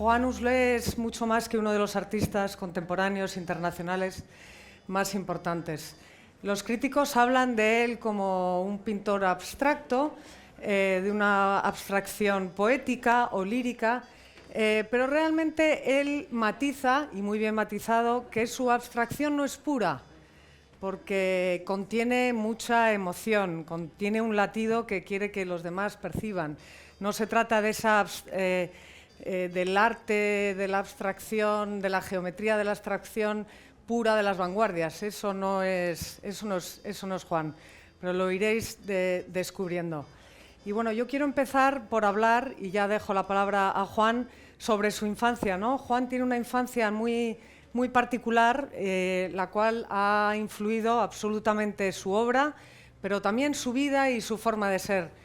Juan Huxley es mucho más que uno de los artistas contemporáneos internacionales más importantes. Los críticos hablan de él como un pintor abstracto, de una abstracción poética o lírica, pero realmente él matiza, y muy bien matizado, que su abstracción no es pura, porque contiene mucha emoción, contiene un latido que quiere que los demás perciban. No se trata de esa, del arte, de la abstracción, de la geometría de la abstracción pura de las vanguardias. Eso no es Juan, pero lo iréis descubriendo. Y bueno, yo quiero empezar por hablar, y ya dejo la palabra a Juan, sobre su infancia, ¿no? Juan tiene una infancia muy particular, la cual ha influido absolutamente su obra, pero también su vida y su forma de ser.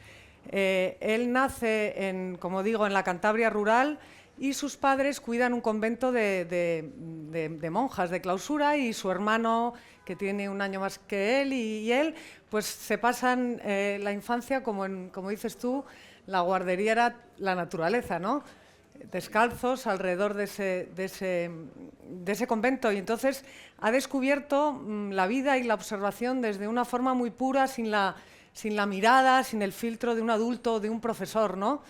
Él nace, como digo, en la Cantabria rural, y sus padres cuidan un convento de monjas de clausura, y su hermano, que tiene un año más que él, y él, pues se pasan la infancia, como dices tú, la guardería era la naturaleza, ¿no? Descalzos alrededor de ese convento, y entonces ha descubierto la vida y la observación desde una forma muy pura, sin la mirada, sin el filtro de un adulto, de un profesor, ¿no?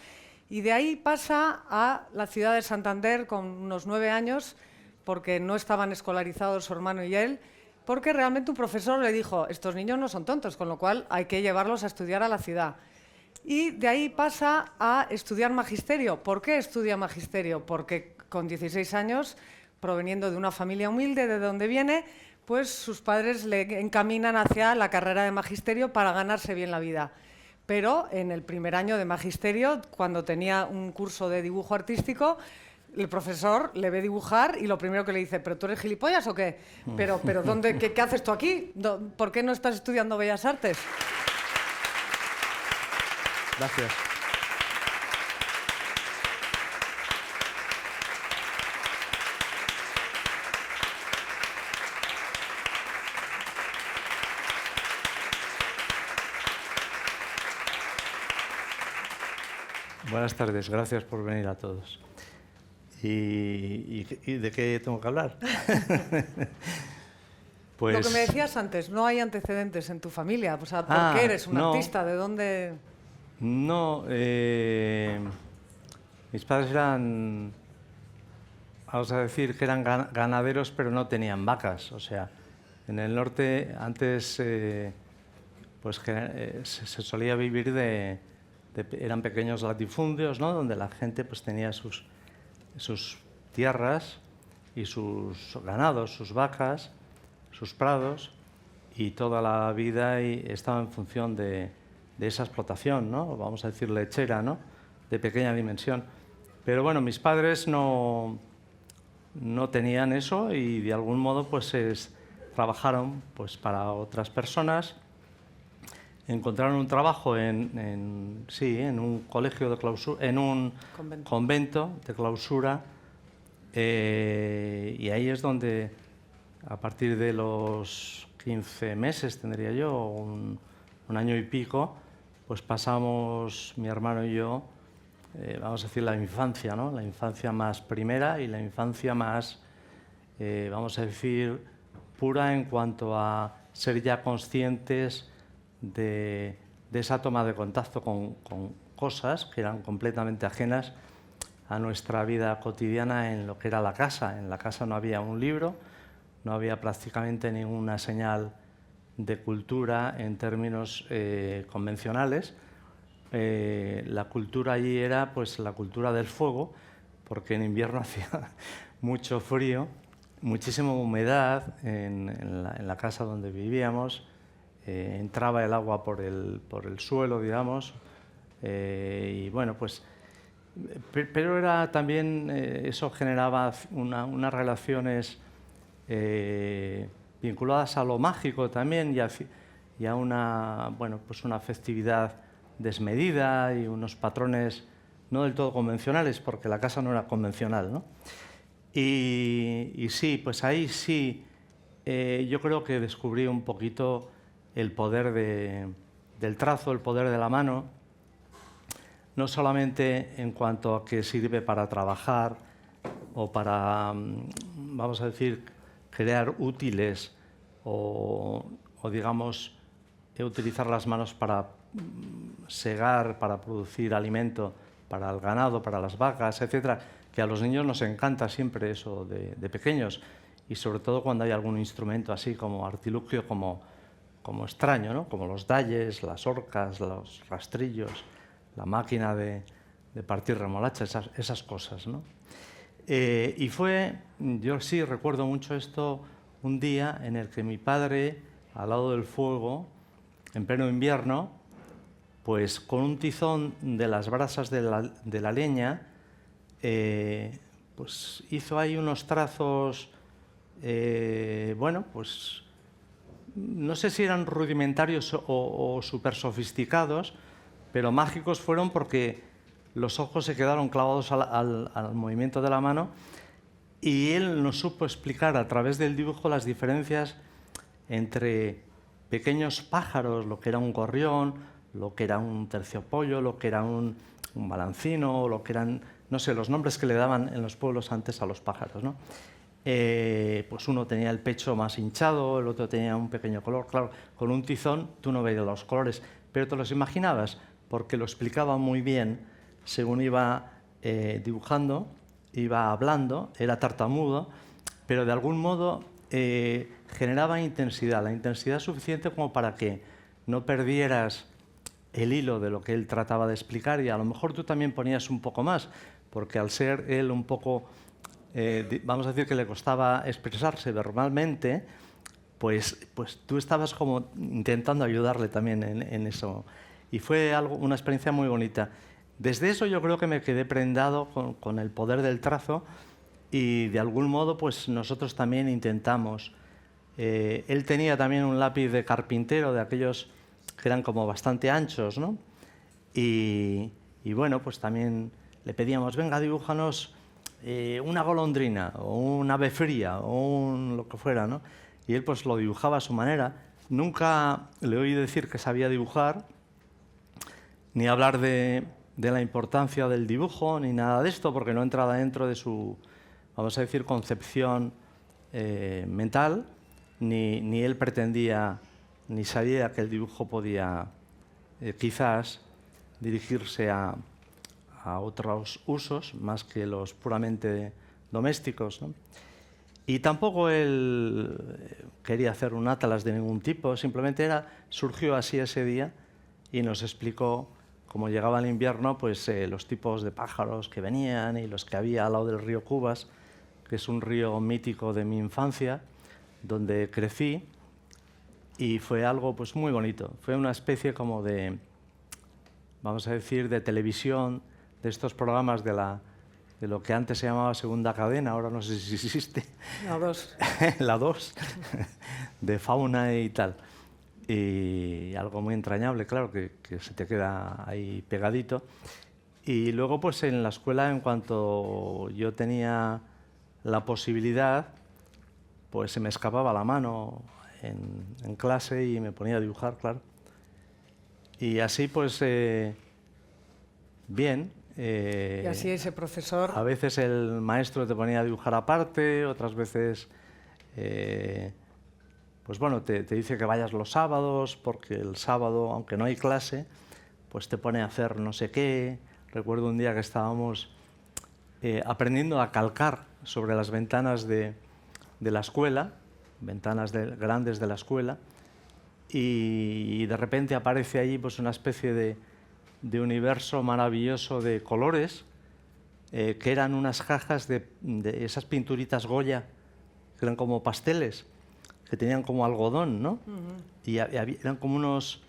Y de ahí pasa a la ciudad de Santander con unos 9 años, porque no estaban escolarizados su hermano y él, porque realmente un profesor le dijo: estos niños no son tontos, con lo cual hay que llevarlos a estudiar a la ciudad. Y de ahí pasa a estudiar magisterio. ¿Por qué estudia magisterio? Porque con 16 años, proveniendo de una familia humilde de donde viene, pues sus padres le encaminan hacia la carrera de magisterio para ganarse bien la vida. Pero en el primer año de magisterio, cuando tenía un curso de dibujo artístico, el profesor le ve dibujar y lo primero que le dice: ¿pero tú eres gilipollas o qué? ¿Pero qué haces tú aquí? ¿Por qué no estás estudiando Bellas Artes? Gracias. Buenas tardes, gracias por venir a todos. ¿Y de qué tengo que hablar? Pues, lo que me decías antes, no hay antecedentes en tu familia. O sea, ¿por qué eres un artista? ¿De dónde...? No, mis padres eran, vamos a decir que eran ganaderos, pero no tenían vacas. O sea, en el norte antes pues se solía vivir eran pequeños latifundios, ¿no? Donde la gente pues tenía sus tierras y sus ganados, sus vacas, sus prados, y toda la vida estaba en función de esa explotación, ¿no? Vamos a decir lechera, ¿no? De pequeña dimensión. Pero bueno, mis padres no tenían eso, y de algún modo pues trabajaron pues para otras personas. Encontraron un trabajo en un colegio de clausura, en un convento de clausura, y ahí es donde, a partir de los 15 meses, tendría yo, un año y pico, pues pasamos, mi hermano y yo, vamos a decir, la infancia, ¿no? La infancia más primera y la infancia más, vamos a decir, pura en cuanto a ser ya conscientes de esa toma de contacto con cosas que eran completamente ajenas a nuestra vida cotidiana en lo que era la casa. En la casa no había un libro, no había prácticamente ninguna señal de cultura en términos convencionales. La cultura allí era pues la cultura del fuego, porque en invierno hacía mucho frío, muchísima humedad en la casa donde vivíamos. Entraba el agua por el suelo, digamos, y bueno, pues, pero era también, eso generaba unas relaciones vinculadas a lo mágico también, y a una festividad desmedida y unos patrones no del todo convencionales, porque la casa no era convencional, ¿no? Y sí, pues ahí sí, yo creo que descubrí un poquito el poder del trazo, el poder de la mano, no solamente en cuanto a que sirve para trabajar, o para, vamos a decir, crear útiles o digamos, utilizar las manos para segar, para producir alimento para el ganado, para las vacas, etcétera, que a los niños nos encanta siempre eso de pequeños, y sobre todo cuando hay algún instrumento así como artilugio, como extraño, ¿no? Como los dalles, las horcas, los rastrillos, la máquina de partir remolacha, esas cosas, ¿no? Y yo sí recuerdo mucho esto, un día en el que mi padre, al lado del fuego, en pleno invierno, pues con un tizón de las brasas de la leña, pues hizo ahí unos trazos, bueno, pues no sé si eran rudimentarios o súper sofisticados, pero mágicos fueron porque los ojos se quedaron clavados al movimiento de la mano, y él nos supo explicar a través del dibujo las diferencias entre pequeños pájaros, lo que era un gorrión, lo que era un terciopollo, lo que era un balancino, lo que eran, no sé, los nombres que le daban en los pueblos antes a los pájaros, ¿no? Pues uno tenía el pecho más hinchado, el otro tenía un pequeño color. Claro, con un tizón tú no veías los colores, pero te los imaginabas porque lo explicaba muy bien según iba dibujando, iba hablando, era tartamudo, pero de algún modo generaba intensidad, la intensidad suficiente como para que no perdieras el hilo de lo que él trataba de explicar, y a lo mejor tú también ponías un poco más, porque al ser él un poco, vamos a decir que le costaba expresarse verbalmente, pues tú estabas como intentando ayudarle también en eso. Y fue una experiencia muy bonita. Desde eso yo creo que me quedé prendado con el poder del trazo, y de algún modo pues nosotros también intentamos. Él tenía también un lápiz de carpintero, de aquellos que eran como bastante anchos, ¿no? Y bueno, pues también le pedíamos, venga, dibújanos una golondrina o un ave fría o lo que fuera, ¿no? Y él pues lo dibujaba a su manera. Nunca le oí decir que sabía dibujar, ni hablar de la importancia del dibujo, ni nada de esto, porque no entraba dentro de su, vamos a decir, concepción mental, ni él pretendía, ni sabía que el dibujo podía quizás dirigirse a otros usos más que los puramente domésticos, ¿no? Y tampoco él quería hacer un atlas de ningún tipo, simplemente surgió así ese día y nos explicó, como llegaba el invierno, pues los tipos de pájaros que venían y los que había al lado del río Cubas, que es un río mítico de mi infancia, donde crecí, y fue algo pues muy bonito. Fue una especie como de, vamos a decir, de televisión, de estos programas de lo que antes se llamaba Segunda Cadena, ahora no sé si existe. La 2. La 2, de fauna y tal. Y algo muy entrañable, claro, que se te queda ahí pegadito. Y luego, pues en la escuela, en cuanto yo tenía la posibilidad, pues se me escapaba la mano en clase y me ponía a dibujar, claro. Y así, pues, bien. Y así ese profesor... A veces el maestro te ponía a dibujar aparte, otras veces, pues bueno, te dice que vayas los sábados, porque el sábado, aunque no hay clase, pues te pone a hacer no sé qué. Recuerdo un día que estábamos aprendiendo a calcar sobre las ventanas de la escuela, ventanas grandes de la escuela, y de repente aparece allí pues una especie de universo maravilloso de colores, que eran unas cajas de esas pinturitas Goya, que eran como pasteles, que tenían como algodón, ¿no? Y eran como unos,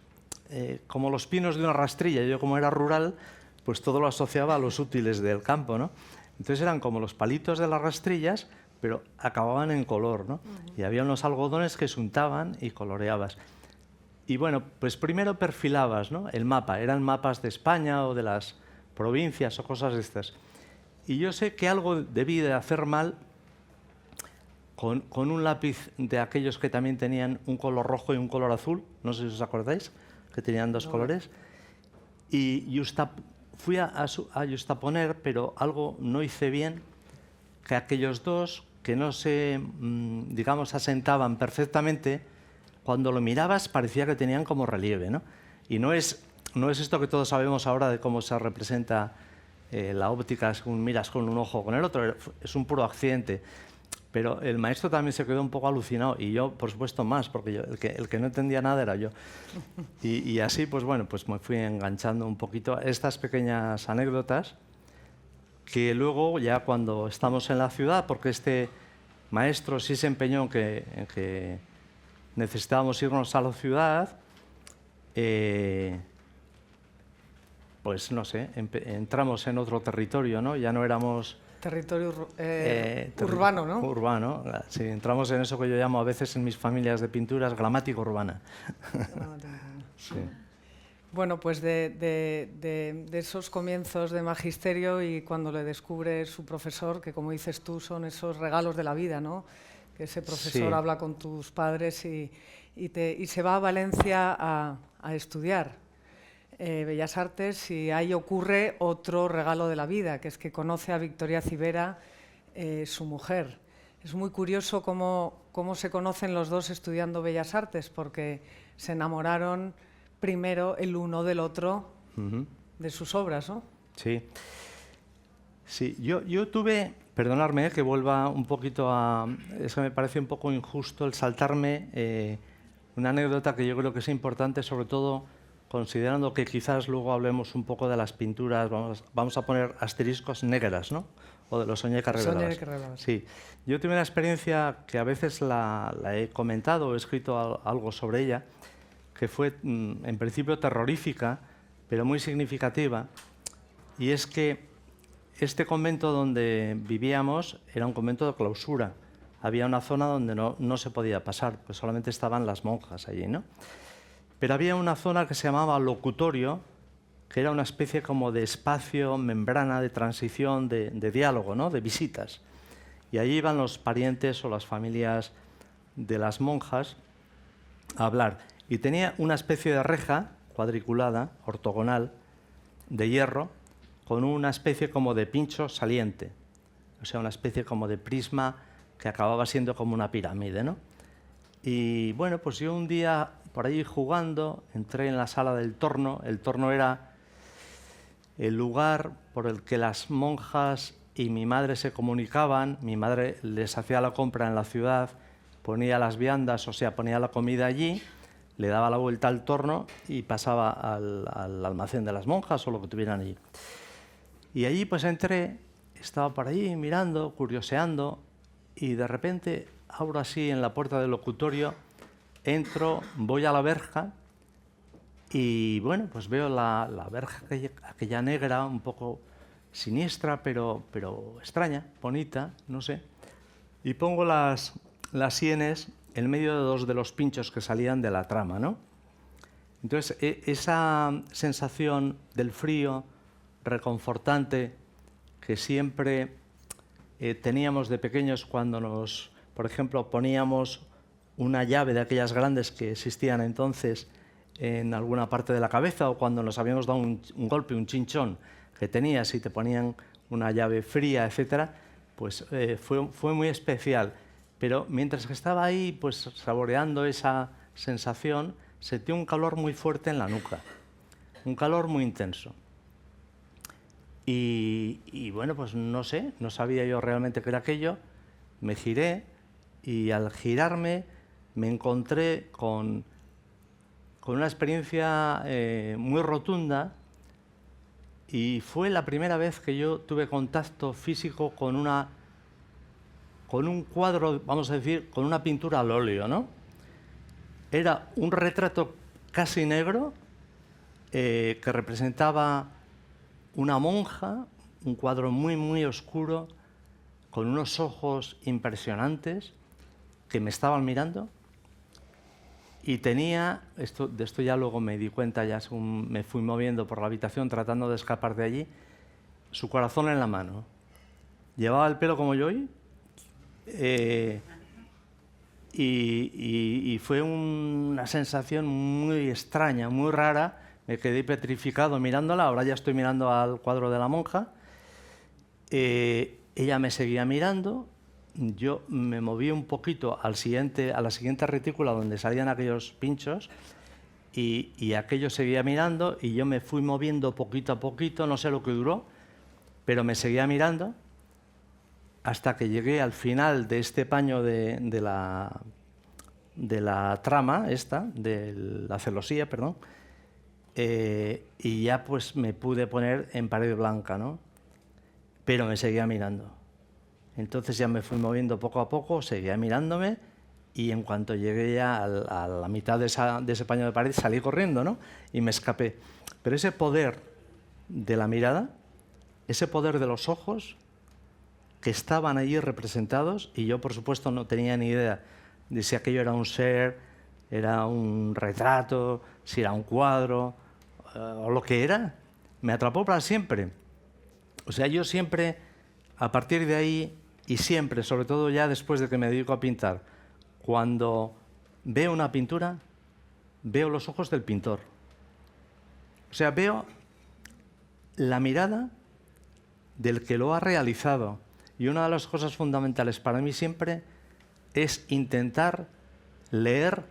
como los pinos de una rastrilla. Yo, como era rural, pues todo lo asociaba a los útiles del campo, ¿no? Entonces eran como los palitos de las rastrillas, pero acababan en color, ¿no? Y había unos algodones que se untaban y coloreabas. Y bueno, pues primero perfilabas, ¿no?, el mapa. Eran mapas de España o de las provincias o cosas de estas. Y yo sé que algo debí de hacer mal con un lápiz de aquellos que también tenían un color rojo y un color azul, no sé si os acordáis, que tenían dos colores. Y fui a justaponer, pero algo no hice bien, que aquellos dos que no se, digamos, asentaban perfectamente, cuando lo mirabas parecía que tenían como relieve, ¿no? Y no es esto que todos sabemos ahora de cómo se representa la óptica, según miras con un ojo o con el otro, es un puro accidente. Pero el maestro también se quedó un poco alucinado, y yo, por supuesto, más, porque yo, el que no entendía nada era yo. Y así, pues bueno, pues me fui enganchando un poquito a estas pequeñas anécdotas, que luego, ya cuando estamos en la ciudad, porque este maestro sí se empeñó en que necesitábamos irnos a la ciudad, pues no sé, entramos en otro territorio, ¿no? Ya no éramos... Territorio urbano, ¿no? Urbano, sí. Entramos en eso que yo llamo a veces en mis familias de pinturas gramática urbana. Sí. Bueno, pues de esos comienzos de magisterio y cuando le descubre su profesor, que como dices tú son esos regalos de la vida, ¿no? Que ese profesor habla con tus padres y se va a Valencia a estudiar Bellas Artes, y ahí ocurre otro regalo de la vida, que es que conoce a Victoria Civera, su mujer. Es muy curioso cómo se conocen los dos estudiando Bellas Artes, porque se enamoraron primero el uno del otro de sus obras, ¿no? Sí. Sí, yo tuve, perdonadme que vuelva un poquito a... Es que me parece un poco injusto el saltarme una anécdota que yo creo que es importante, sobre todo considerando que quizás luego hablemos un poco de las pinturas, vamos a poner asteriscos negras, ¿no? O de los Soñé que revelabas. Sí. Yo tuve una experiencia que a veces la he comentado, he escrito algo sobre ella, que fue en principio terrorífica, pero muy significativa, y es que este convento donde vivíamos era un convento de clausura. Había una zona donde no se podía pasar, pues solamente estaban las monjas allí, ¿no? Pero había una zona que se llamaba locutorio, que era una especie como de espacio, membrana de transición, de diálogo, ¿no? De visitas. Y allí iban los parientes o las familias de las monjas a hablar. Y tenía una especie de reja cuadriculada, ortogonal, de hierro, con una especie como de pincho saliente. O sea, una especie como de prisma que acababa siendo como una pirámide, ¿no? Y bueno, pues yo un día por ahí jugando entré en la sala del torno. El torno era el lugar por el que las monjas y mi madre se comunicaban. Mi madre les hacía la compra en la ciudad, ponía las viandas, o sea, ponía la comida allí, le daba la vuelta al torno y pasaba al almacén de las monjas o lo que tuvieran allí. Y allí pues entré, estaba por allí mirando, curioseando, y de repente abro así en la puerta del locutorio, entro, voy a la verja y bueno, pues veo la verja aquella negra, un poco siniestra, pero extraña, bonita, no sé. Y pongo las sienes en medio de dos de los pinchos que salían de la trama, ¿no? Entonces, esa sensación del frío reconfortante que siempre teníamos de pequeños cuando por ejemplo, poníamos una llave de aquellas grandes que existían entonces en alguna parte de la cabeza, o cuando nos habíamos dado un golpe, un chinchón que tenías y te ponían una llave fría, etcétera, pues fue muy especial. Pero mientras que estaba ahí, pues saboreando esa sensación, sentí un calor muy fuerte en la nuca, un calor muy intenso. Y bueno, pues no sé, no sabía yo realmente qué era aquello, me giré y al girarme me encontré con una experiencia muy rotunda, y fue la primera vez que yo tuve contacto físico con un cuadro, vamos a decir, con una pintura al óleo, ¿no? Era un retrato casi negro que representaba una monja, un cuadro muy, muy oscuro, con unos ojos impresionantes que me estaban mirando, y tenía, de esto ya luego me di cuenta, ya según me fui moviendo por la habitación tratando de escapar de allí, su corazón en la mano. Llevaba el pelo como yo hoy, y fue una sensación muy extraña, muy rara. Me quedé petrificado mirándola, ahora ya estoy mirando al cuadro de la monja. ella me seguía mirando, yo me moví un poquito a la siguiente retícula donde salían aquellos pinchos y aquello seguía mirando y yo me fui moviendo poquito a poquito, no sé lo que duró, pero me seguía mirando hasta que llegué al final de este paño de la trama de la celosía, perdón, y ya pues me pude poner en pared blanca, ¿no? Pero me seguía mirando. Entonces ya me fui moviendo poco a poco, seguía mirándome y en cuanto llegué ya a la mitad de ese paño de pared salí corriendo, ¿no? Y me escapé. Pero ese poder de la mirada, ese poder de los ojos que estaban allí representados, y yo por supuesto no tenía ni idea de si aquello era un ser, era un retrato, si era un cuadro o lo que era, me atrapó para siempre. O sea, yo siempre, a partir de ahí, y siempre, sobre todo ya después de que me dedico a pintar, cuando veo una pintura, veo los ojos del pintor. O sea, veo la mirada del que lo ha realizado. Y una de las cosas fundamentales para mí siempre es intentar leer,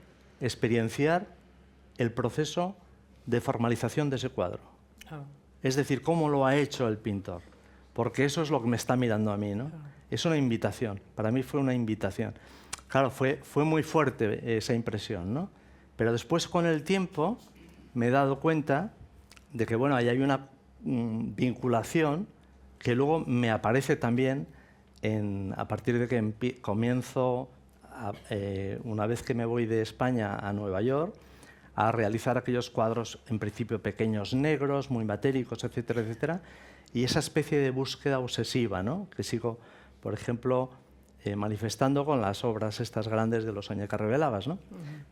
experienciar el proceso de formalización de ese cuadro. Claro. Es decir, cómo lo ha hecho el pintor. Porque eso es lo que me está mirando a mí, ¿no? Claro. Es una invitación. Para mí fue una invitación. Claro, fue muy fuerte esa impresión, ¿no? Pero después, con el tiempo, me he dado cuenta de que, bueno, ahí hay una vinculación que luego me aparece también a partir de que comienzo, una vez que me voy de España a Nueva York, a realizar aquellos cuadros, en principio pequeños negros, muy matéricos, etcétera, etcétera, y esa especie de búsqueda obsesiva, ¿no? Que sigo, por ejemplo, manifestando con las obras estas grandes de los años que revelabas, ¿no?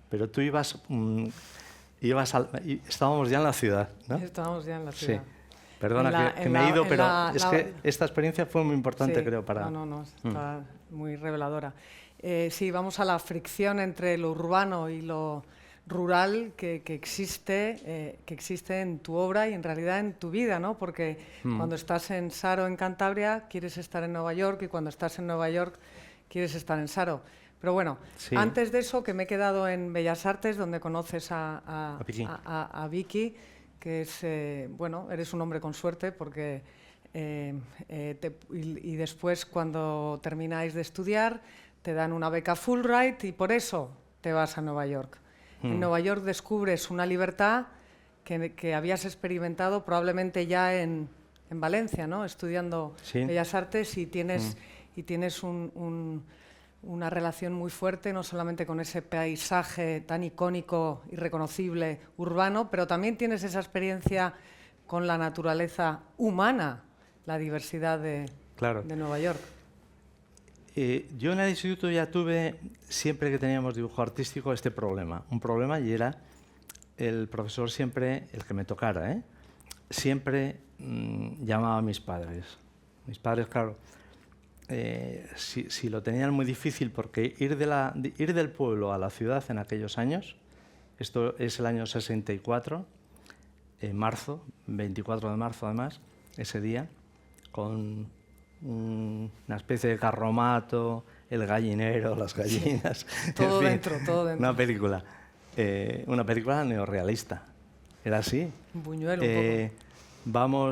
Pero tú estábamos ya en la ciudad, ¿no? Estábamos ya en la ciudad. Sí. Perdona que me he ido, pero es que esta experiencia fue muy importante, sí, creo, para... No, está muy reveladora. Sí, vamos a la fricción entre lo urbano y lo rural que existe en tu obra y en realidad en tu vida, ¿no? Porque cuando estás en Saro, en Cantabria, quieres estar en Nueva York, y cuando estás en Nueva York quieres estar en Saro. Pero bueno, sí. Antes de eso, que me he quedado en Bellas Artes, donde conoces a Vicky, que es, bueno, eres un hombre con suerte porque y después, cuando termináis de estudiar, te dan una beca Fulbright y por eso te vas a Nueva York. En Nueva York descubres una libertad que habías experimentado probablemente ya en Valencia, ¿no? Estudiando Bellas Artes, y tienes una relación muy fuerte, no solamente con ese paisaje tan icónico y reconocible urbano, pero también tienes esa experiencia con la naturaleza humana, la diversidad de Nueva York. Yo en el instituto ya tuve, siempre que teníamos dibujo artístico, este problema. Un problema, y era el profesor siempre, el que me tocara, siempre llamaba a mis padres. Mis padres, claro, si lo tenían muy difícil, porque ir del pueblo a la ciudad en aquellos años, esto es el año 64, en marzo, 24 de marzo además, ese día, con una especie de carromato, el gallinero, las gallinas... Todo, en fin, dentro, todo dentro. Una película neorrealista. Era así. Un buñuelo, un poco.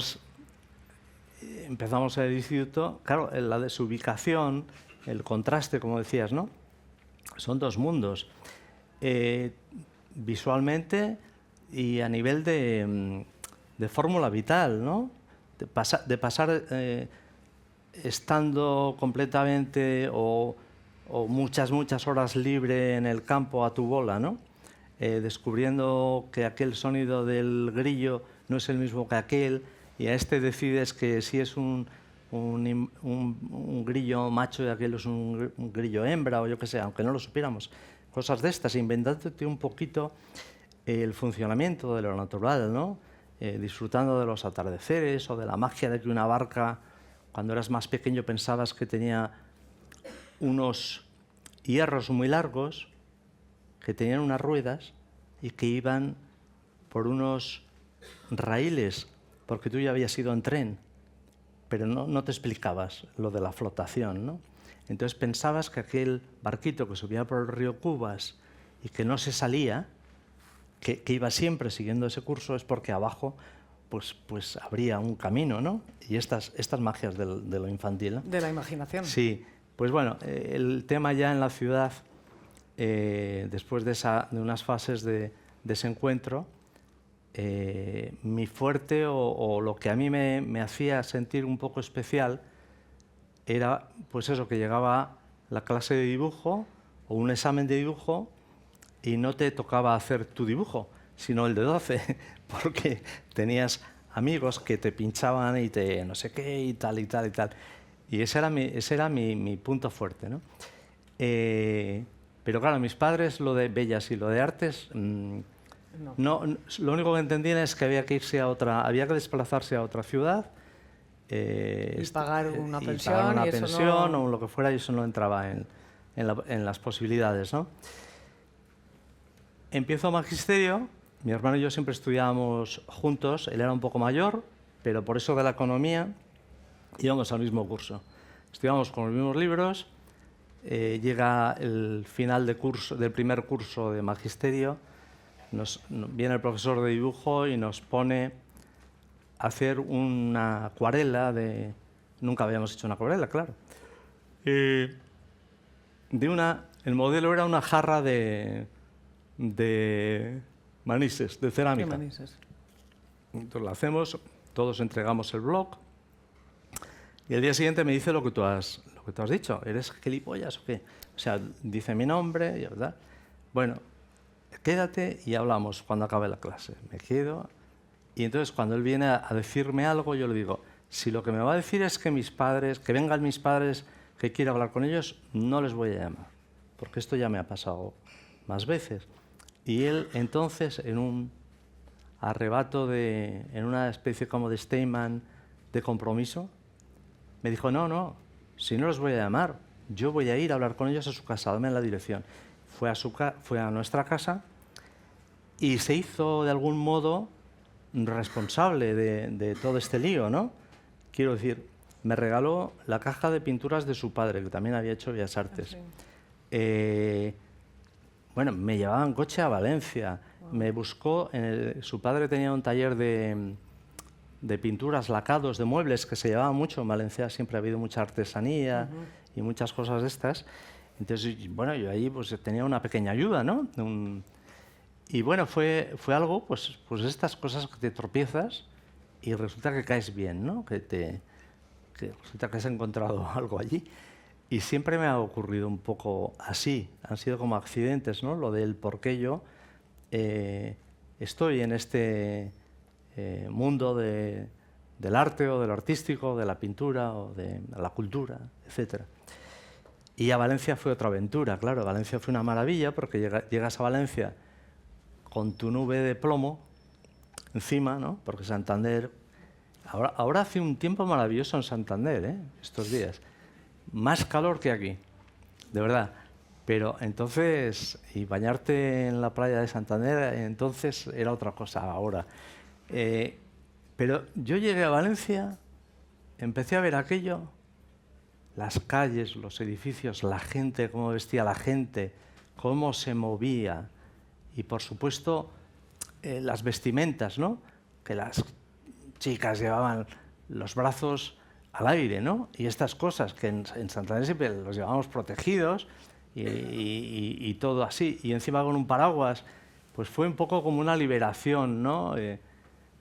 Empezamos el instituto, claro, la desubicación, el contraste, como decías, ¿no? Son dos mundos. Visualmente y a nivel de fórmula vital, ¿no? De pasar estando completamente o muchas horas libre en el campo a tu bola, ¿no? Descubriendo que aquel sonido del grillo no es el mismo que aquel, y a este decides que si es un grillo macho y aquel es un grillo hembra, o yo qué sé, aunque no lo supiéramos. Cosas de estas, inventándote un poquito el funcionamiento de lo natural, ¿no? Disfrutando de los atardeceres o de la magia de que una barca, cuando eras más pequeño, pensabas que tenía unos hierros muy largos que tenían unas ruedas y que iban por unos raíles, porque tú ya habías ido en tren, pero no te explicabas lo de la flotación, ¿no? Entonces pensabas que aquel barquito que subía por el río Cubas y que no se salía, que iba siempre siguiendo ese curso, es porque abajo pues habría un camino, ¿no? Y estas magias de lo infantil, ¿no? De la imaginación. Sí, pues bueno, el tema ya en la ciudad, después de unas fases de ese encuentro, mi fuerte o lo que a mí me hacía sentir un poco especial era pues eso, que llegaba la clase de dibujo o un examen de dibujo y no te tocaba hacer tu dibujo, sino el de 12, porque tenías amigos que te pinchaban y te no sé qué y tal y tal y tal. Y ese era mi punto fuerte, ¿no? Pero claro, mis padres lo de bellas y lo de artes, no, lo único que entendían es que había que desplazarse a otra ciudad y pagar una pensión, pagar una y eso pensión no... o lo que fuera, y eso no entraba en las posibilidades, ¿no? Empiezo magisterio, mi hermano y yo siempre estudiábamos juntos, él era un poco mayor, pero por eso de la economía íbamos al mismo curso. Estudiábamos con los mismos libros, llega el final del primer curso de magisterio, viene el profesor de dibujo y nos pone a hacer una acuarela de... Nunca habíamos hecho una acuarela, claro. El modelo era una jarra de manises, de cerámica. ¿Qué manises? Entonces la hacemos, todos entregamos el blog y el día siguiente me dice lo que tú has dicho. ¿Eres gilipollas o qué? O sea, dice mi nombre, y ¿verdad? Bueno, quédate y hablamos cuando acabe la clase. Me quedo y entonces cuando él viene a decirme algo, yo le digo, si lo que me va a decir es que vengan mis padres, que quiero hablar con ellos, no les voy a llamar, porque esto ya me ha pasado más veces. Y él entonces, en un arrebato en una especie como de Steinman de compromiso, me dijo, no, si no los voy a llamar, yo voy a ir a hablar con ellos a su casa, dame la dirección. Fue a nuestra casa y se hizo de algún modo responsable de todo este lío, ¿no? Quiero decir, me regaló la caja de pinturas de su padre, que también había hecho Bellas Artes. Sí. Bueno, me llevaba en coche a Valencia, me buscó, su padre tenía un taller de pinturas, lacados, de muebles, que se llevaba mucho. En Valencia siempre ha habido mucha artesanía y muchas cosas de estas. Entonces, bueno, yo ahí pues tenía una pequeña ayuda, ¿no? Y bueno, fue algo, pues estas cosas que te tropiezas y resulta que caes bien, ¿no? Que resulta que has encontrado algo allí. Y siempre me ha ocurrido un poco así, han sido como accidentes, ¿no? Lo del por qué yo estoy en este mundo del arte o de lo artístico, de la pintura o de la cultura, etc. Y a Valencia fue otra aventura, claro. Valencia fue una maravilla porque llegas a Valencia con tu nube de plomo encima, ¿no? Porque Santander... Ahora hace un tiempo maravilloso en Santander, estos días. Más calor que aquí, de verdad. Pero entonces, y bañarte en la playa de Santander, entonces era otra cosa ahora. Pero yo llegué a Valencia, empecé a ver aquello, las calles, los edificios, la gente, cómo vestía la gente, cómo se movía. Y por supuesto, las vestimentas, ¿no? Que las chicas llevaban los brazos al aire, ¿no? Y estas cosas que en Santander siempre los llevábamos protegidos y todo así. Y encima con un paraguas, pues fue un poco como una liberación, ¿no?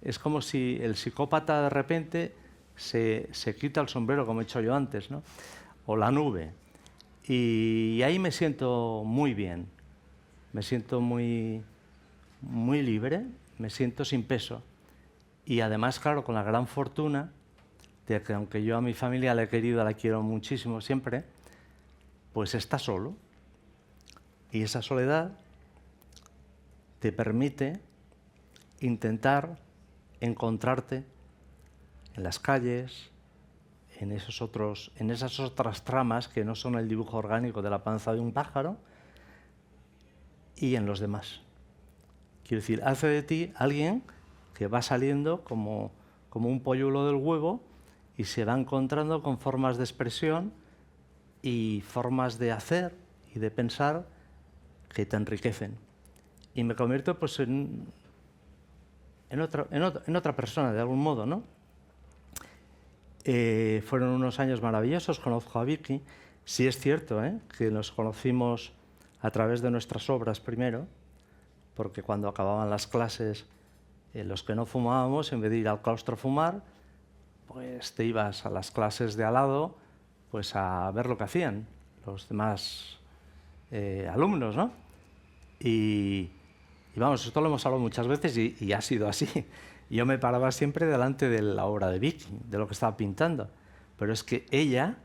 Es como si el psicópata de repente se quita el sombrero, como he hecho yo antes, ¿no? O la nube. Y ahí me siento muy bien. Me siento muy libre, me siento sin peso. Y además, claro, con la gran fortuna de que aunque yo a mi familia la he querido, la quiero muchísimo siempre, pues está solo. Y esa soledad te permite intentar encontrarte en las calles, en esas otras tramas que no son el dibujo orgánico de la panza de un pájaro, y en los demás. Quiero decir, hace de ti alguien que va saliendo como un polluelo del huevo y se va encontrando con formas de expresión y formas de hacer y de pensar que te enriquecen. Y me convierto pues en otra persona, de algún modo, ¿no? Fueron unos años maravillosos, conozco a Vicky. Sí es cierto, que nos conocimos a través de nuestras obras primero, porque cuando acababan las clases, los que no fumábamos, en vez de ir al claustro a fumar, pues te ibas a las clases de al lado pues a ver lo que hacían los demás alumnos, ¿no? Y vamos, esto lo hemos hablado muchas veces y ha sido así. Yo me paraba siempre delante de la obra de Vicky, de lo que estaba pintando. Pero es que ella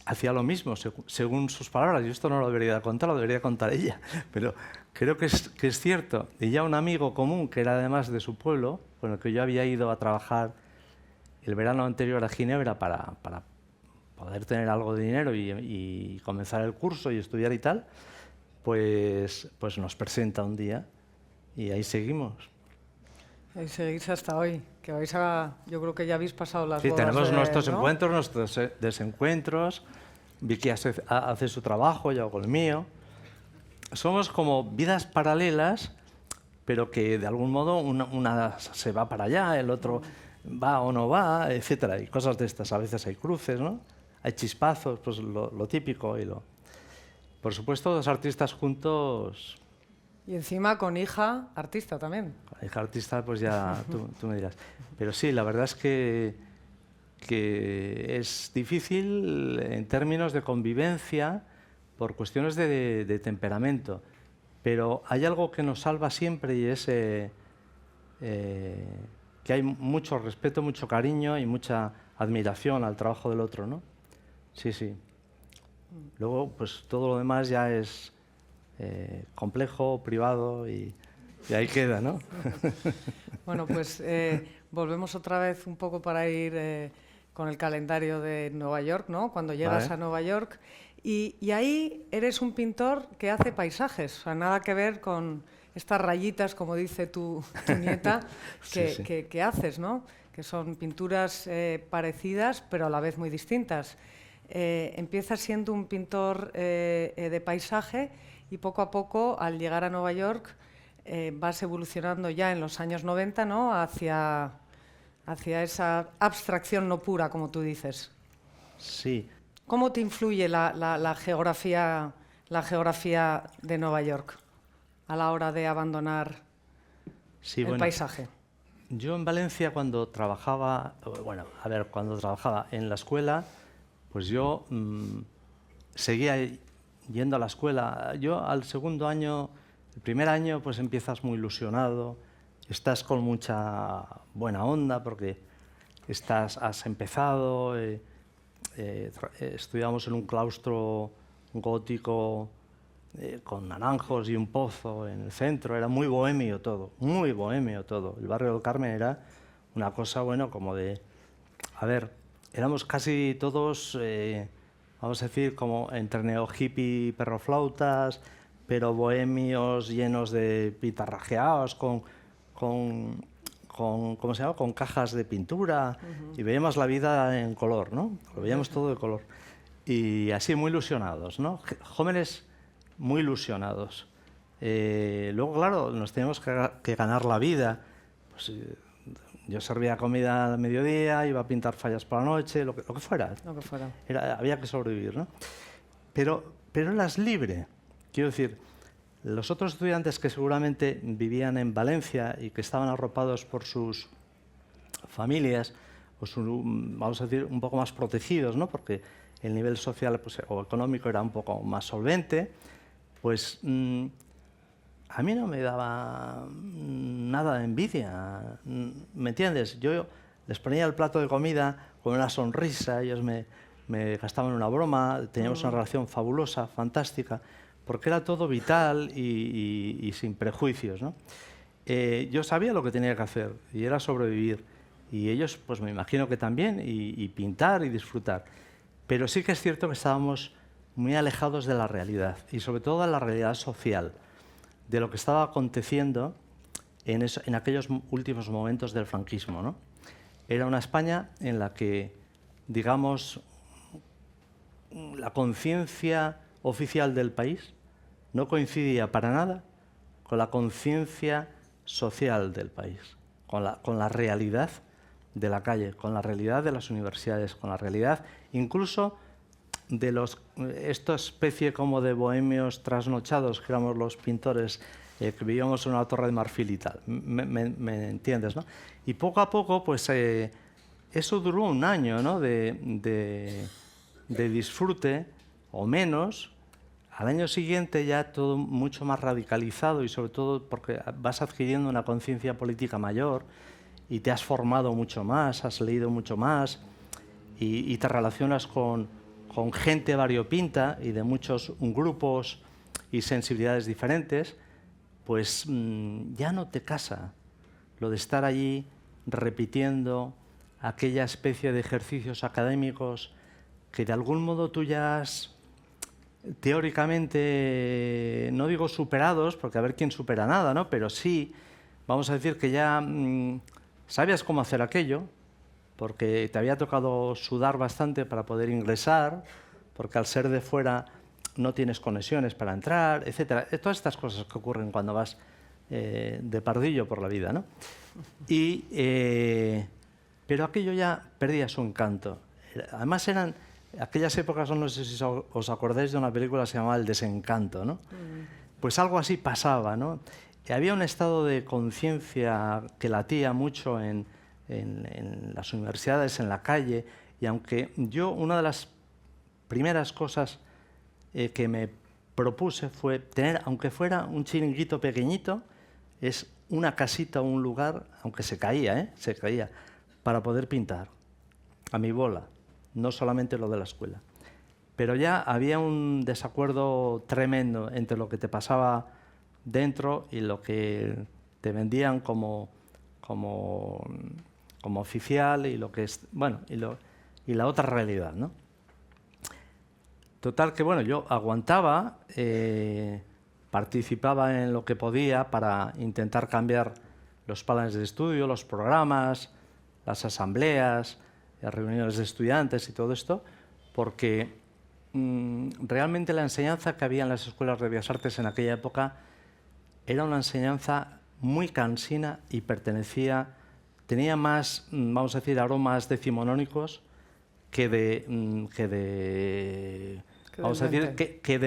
hacía lo mismo, según sus palabras. Yo esto no lo debería contar, lo debería contar ella. Pero creo que es cierto. Ella, un amigo común, que era además de su pueblo, con el que yo había ido a trabajar el verano anterior a Ginebra para poder tener algo de dinero y comenzar el curso y estudiar y tal, pues nos presenta un día y ahí seguimos. Y seguís hasta hoy, que yo creo que ya habéis pasado las bodas. Sí, tenemos nuestros ¿no? encuentros, nuestros desencuentros. Vicky hace su trabajo, yo hago el mío. Somos como vidas paralelas, pero que de algún modo una se va para allá, el otro va o no va, etcétera. Y cosas de estas. A veces hay cruces, ¿no? Hay chispazos, pues lo típico. Por supuesto, dos artistas juntos. Y encima con hija artista también. Con hija artista, pues ya tú me dirás. Pero sí, la verdad es que es difícil en términos de convivencia por cuestiones de temperamento. Pero hay algo que nos salva siempre y es que hay mucho respeto, mucho cariño y mucha admiración al trabajo del otro, ¿no? Sí, sí. Luego, pues todo lo demás ya es complejo, privado y ahí queda, ¿no? Bueno, pues volvemos otra vez un poco para ir con el calendario de Nueva York, ¿no? Cuando llegas a Nueva York y ahí eres un pintor que hace paisajes, o sea, nada que ver con estas rayitas, como dice tu nieta, que haces, ¿no? Que son pinturas parecidas, pero a la vez muy distintas. Empiezas siendo un pintor de paisaje y poco a poco, al llegar a Nueva York, vas evolucionando ya en los años 90, ¿no? hacia esa abstracción no pura, como tú dices. Sí. ¿Cómo te influye la geografía de Nueva York a la hora de abandonar el paisaje? Yo en Valencia cuando trabajaba en la escuela, pues yo seguía yendo a la escuela. Yo al segundo año, el primer año, pues empiezas muy ilusionado, estás con mucha buena onda porque has empezado, estudiamos en un claustro gótico con naranjos y un pozo en el centro, era muy bohemio todo, muy bohemio todo. El barrio del Carmen era una cosa, bueno, como de... A ver, éramos casi todos, vamos a decir, como entre neo-hippie y perroflautas, pero bohemios llenos de pitarrajeados, ¿cómo se llama? Con cajas de pintura, y veíamos la vida en color, ¿no? Lo veíamos todo de color. Y así muy ilusionados, ¿no? Jóvenes muy ilusionados. Luego, claro, nos teníamos que ganar la vida. Pues, yo servía comida al mediodía, iba a pintar fallas por la noche, lo que fuera. Lo que fuera. Había que sobrevivir, ¿no? Pero eras libre. Quiero decir, los otros estudiantes que seguramente vivían en Valencia y que estaban arropados por sus familias, pues, vamos a decir, un poco más protegidos, ¿no? Porque el nivel social pues, o económico era un poco más solvente, pues a mí no me daba nada de envidia, ¿me entiendes? Yo les ponía el plato de comida con una sonrisa, ellos me gastaban una broma, teníamos una relación fabulosa, fantástica, porque era todo vital y sin prejuicios, ¿no? Yo sabía lo que tenía que hacer y era sobrevivir, y ellos, pues me imagino que también, y pintar y disfrutar. Pero sí que es cierto que estábamos muy alejados de la realidad, y sobre todo de la realidad social, de lo que estaba aconteciendo en aquellos últimos momentos del franquismo, ¿no? era una España en la que, digamos, la conciencia oficial del país no coincidía para nada con la conciencia social del país, con la realidad de la calle, con la realidad de las universidades, con la realidad incluso de esta especie como de bohemios trasnochados que éramos los pintores que vivíamos en una torre de marfil y tal. ¿Me entiendes, no? Y poco a poco, pues eso duró un año, ¿no? de disfrute o menos. Al año siguiente ya todo mucho más radicalizado y sobre todo porque vas adquiriendo una conciencia política mayor y te has formado mucho más, has leído mucho más y te relacionas con gente variopinta y de muchos grupos y sensibilidades diferentes, pues ya no te casa lo de estar allí repitiendo aquella especie de ejercicios académicos que de algún modo tú ya has teóricamente, no digo superados, porque a ver quién supera nada, ¿no? Pero sí, vamos a decir que ya sabías cómo hacer aquello, porque te había tocado sudar bastante para poder ingresar, porque al ser de fuera no tienes conexiones para entrar, etcétera. Todas estas cosas que ocurren cuando vas de pardillo por la vida, ¿no? Pero aquello ya perdía su encanto. Además eran aquellas épocas, no sé si os acordáis de una película que se llamaba El desencanto, ¿no? Pues algo así pasaba, ¿no? Había un estado de conciencia que latía mucho en las universidades, en la calle, y aunque yo una de las primeras cosas que me propuse fue tener, aunque fuera un chiringuito pequeñito, es una casita o un lugar, aunque se caía, para poder pintar a mi bola, no solamente lo de la escuela. Pero ya había un desacuerdo tremendo entre lo que te pasaba dentro y lo que te vendían como oficial y lo que es, bueno, y la otra realidad, ¿no? Total que, bueno, yo aguantaba, participaba en lo que podía para intentar cambiar los planes de estudio, los programas, las asambleas, las reuniones de estudiantes y todo esto, porque realmente la enseñanza que había en las escuelas de Bellas Artes en aquella época era una enseñanza muy cansina y tenía más, vamos a decir, aromas decimonónicos que de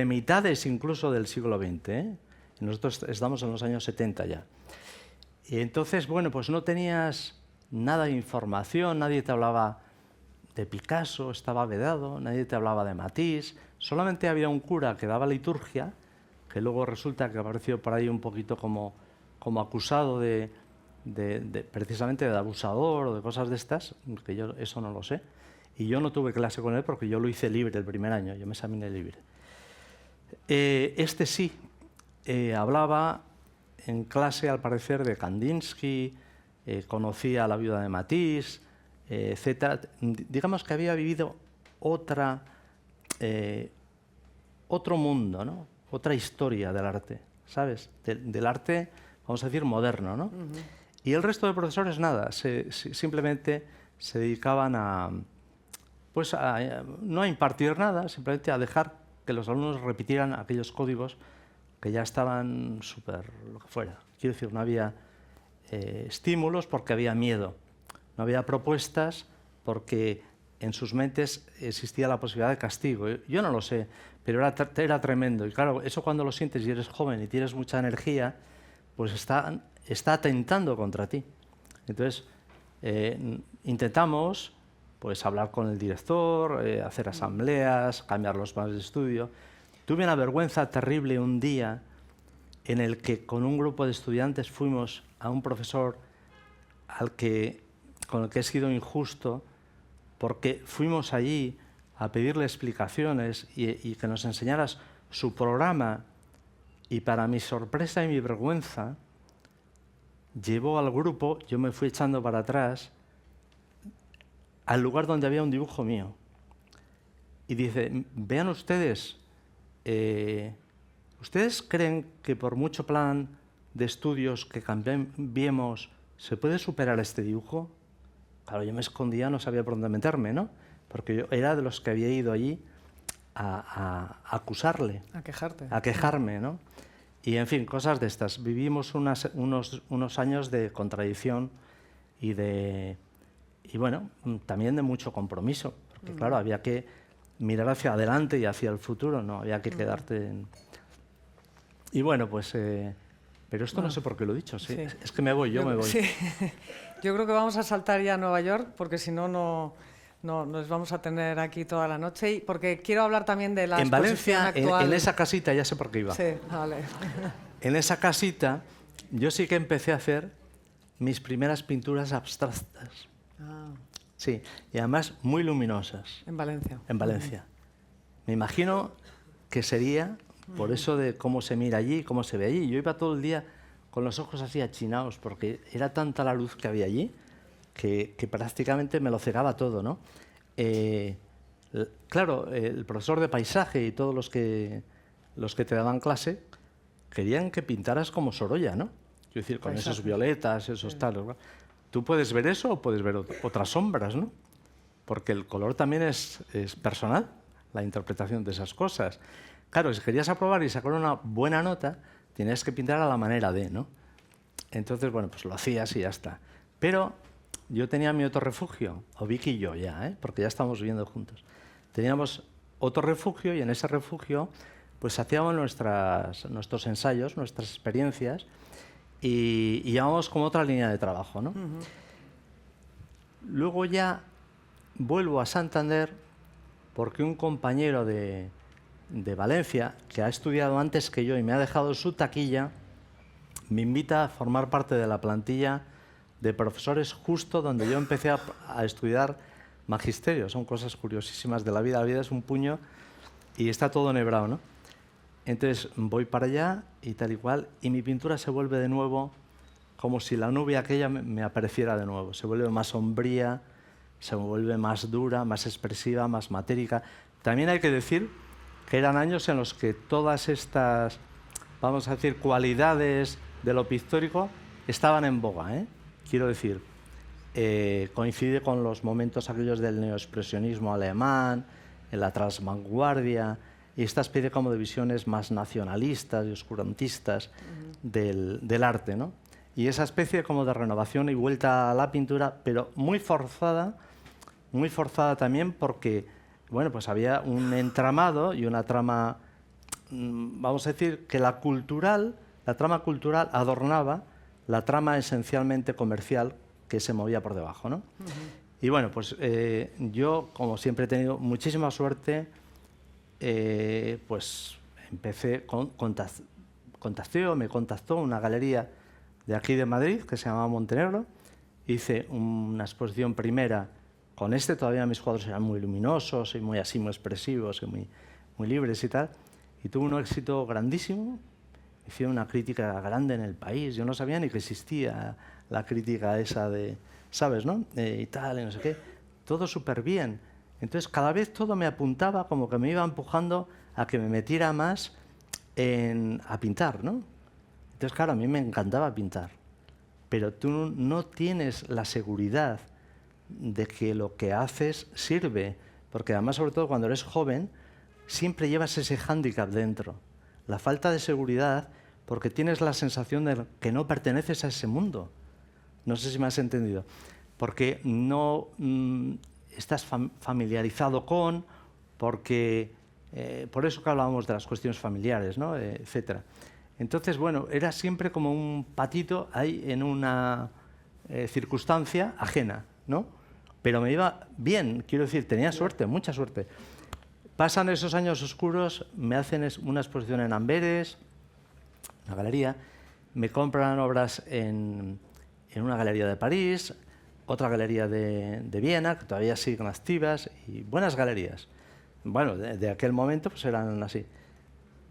mitades incluso del siglo XX, ¿eh? Nosotros estamos en los años 70 ya. Y entonces, bueno, pues no tenías nada de información, nadie te hablaba de Picasso, estaba vedado, nadie te hablaba de Matisse, solamente había un cura que daba liturgia, que luego resulta que apareció por ahí un poquito como acusado precisamente de abusador o de cosas de estas, que yo eso no lo sé. Y yo no tuve clase con él porque yo lo hice libre el primer año, yo me examiné libre. Este sí, hablaba en clase al parecer de Kandinsky, conocía a la viuda de Matisse, etc. Digamos que había vivido otro mundo, ¿no? Otra historia del arte, ¿sabes? Del arte, vamos a decir, moderno, ¿no? Y el resto de profesores nada, simplemente se dedicaban no a impartir nada, simplemente a dejar que los alumnos repitieran aquellos códigos que ya estaban súper lo que fuera. Quiero decir, no había estímulos porque había miedo, no había propuestas porque en sus mentes existía la posibilidad de castigo. Yo no lo sé, pero era tremendo. Y claro, eso cuando lo sientes y eres joven y tienes mucha energía, pues está atentando contra ti. Entonces, intentamos pues hablar con el director, hacer asambleas, cambiar los planes de estudio. Tuve una vergüenza terrible un día en el que con un grupo de estudiantes fuimos a un profesor con el que he sido injusto, porque fuimos allí a pedirle explicaciones y que nos enseñaras su programa, y para mi sorpresa y mi vergüenza, llevó al grupo, yo me fui echando para atrás, al lugar donde había un dibujo mío. Y dice, vean ustedes, ¿ustedes creen que por mucho plan de estudios que cambiemos se puede superar este dibujo? claro, yo me escondía, no sabía por dónde meterme, ¿no? Porque yo era de los que había ido allí a acusarle. A quejarte. A quejarme, ¿no? Y, en fin, cosas de estas. Vivimos unos años de contradicción y bueno, también de mucho compromiso. Porque, claro, había que mirar hacia adelante y hacia el futuro, no había que quedarte en... Y bueno, pues... pero esto no sé por qué lo he dicho, sí. Es que me voy, yo me voy. Sí. Yo creo que vamos a saltar ya a Nueva York, porque si no, no nos vamos a tener aquí toda la noche. Y porque quiero hablar también de la en exposición Valencia, actual. en esa casita, ya sé por qué iba. Sí, vale. En esa casita yo sí que empecé a hacer mis primeras pinturas abstractas. Ah. Sí, y además muy luminosas. En Valencia. En Valencia. Me imagino que sería por eso de cómo se mira allí, cómo se ve allí. Yo iba todo el día con los ojos así achinados, porque era tanta la luz que había allí que prácticamente me lo cegaba todo, ¿no? Claro, el profesor de paisaje y todos los que te daban clase querían que pintaras como Sorolla, ¿no? Quiero decir, con esos violetas, esos tales. ¿No? Tú puedes ver eso o puedes ver otras sombras, ¿no? Porque el color también es personal, la interpretación de esas cosas. Claro, si querías aprobar y sacar una buena nota, tenías que pintar a la manera de, ¿no? Entonces, bueno, pues lo hacías y ya está. Pero yo tenía mi otro refugio, o Vicky y yo ya, porque ya estamos viviendo juntos. Teníamos otro refugio y en ese refugio pues hacíamos nuestros ensayos, nuestras experiencias y llevábamos como otra línea de trabajo, ¿no? Luego ya vuelvo a Santander porque un compañero de Valencia, que ha estudiado antes que yo y me ha dejado su taquilla, me invita a formar parte de la plantilla de profesores justo donde yo empecé a estudiar magisterio. Son cosas curiosísimas de la vida. La vida es un puño y está todo enhebrado, ¿no? Entonces voy para allá y tal y cual, y mi pintura se vuelve de nuevo como si la nube aquella me apareciera de nuevo. Se vuelve más sombría, se vuelve más dura, más expresiva, más matérica. También hay que decir que eran años en los que todas estas, vamos a decir, cualidades de lo pictórico estaban en boga, ¿eh? Quiero decir, coincide con los momentos aquellos del neoexpresionismo alemán, en la transvanguardia, y esta especie como de visiones más nacionalistas y oscurantistas del arte, ¿no? Y esa especie como de renovación y vuelta a la pintura, pero muy forzada también porque, bueno, pues había un entramado y una trama, vamos a decir, que la trama cultural adornaba la trama esencialmente comercial que se movía por debajo, ¿no? Y bueno, pues yo, como siempre he tenido muchísima suerte, pues empecé, me contactó una galería de aquí de Madrid que se llamaba Montenegro. Hice una exposición primera con todavía mis cuadros eran muy luminosos y muy así, muy expresivos y muy libres y tal. Y tuvo un éxito grandísimo. Hicieron una crítica grande en el país. Yo no sabía ni que existía la crítica esa de, ¿sabes, no? Y tal, y no sé qué. Todo súper bien. Entonces, cada vez todo me apuntaba, como que me iba empujando a que me metiera más a pintar, ¿no? Entonces, claro, a mí me encantaba pintar. Pero tú no tienes la seguridad de que lo que haces sirve. Porque además, sobre todo cuando eres joven, siempre llevas ese hándicap dentro. La falta de seguridad, porque tienes la sensación de que no perteneces a ese mundo. No sé si me has entendido. Porque no estás familiarizado con, porque por eso que hablábamos de las cuestiones familiares, ¿no? Etcétera. Entonces, bueno, era siempre como un patito ahí en una circunstancia ajena, ¿no? Pero me iba bien, quiero decir, tenía suerte, mucha suerte. Pasan esos años oscuros, me hacen una exposición en Amberes, una galería, me compran obras en una galería de París, otra galería de Viena, que todavía siguen activas, y buenas galerías. Bueno, de aquel momento pues eran así.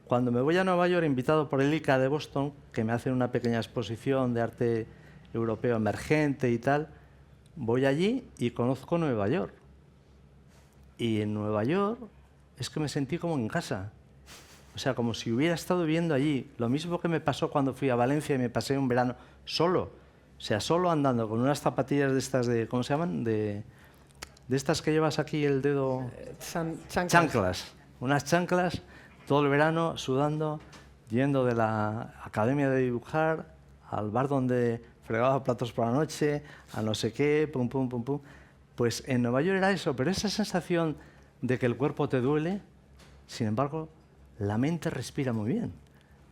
Cuando me voy a Nueva York, invitado por el ICA de Boston, que me hacen una pequeña exposición de arte europeo emergente y tal, voy allí y conozco Nueva York. Y en Nueva York es que me sentí como en casa. O sea, como si hubiera estado viviendo allí. Lo mismo que me pasó cuando fui a Valencia y me pasé un verano solo. O sea, solo andando con unas zapatillas de estas de, ¿cómo se llaman? De estas que llevas aquí el dedo... Chanclas. Unas chanclas, todo el verano sudando, yendo de la academia de dibujar al bar donde fregaba platos por la noche, a no sé qué, pum, pum, pum, pum. Pues en Nueva York era eso, pero esa sensación de que el cuerpo te duele, sin embargo, la mente respira muy bien.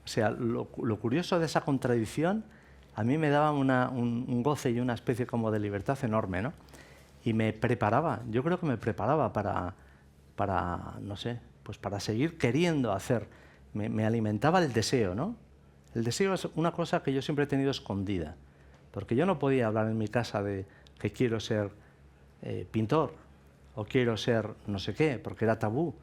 O sea, lo curioso de esa contradicción a mí me daba un goce y una especie como de libertad enorme, ¿no? Y me preparaba, yo creo que me preparaba para no sé, pues para seguir queriendo hacer. Me alimentaba el deseo, ¿no? El deseo es una cosa que yo siempre he tenido escondida, porque yo no podía hablar en mi casa de que quiero ser pintor o quiero ser no sé qué, porque era tabú.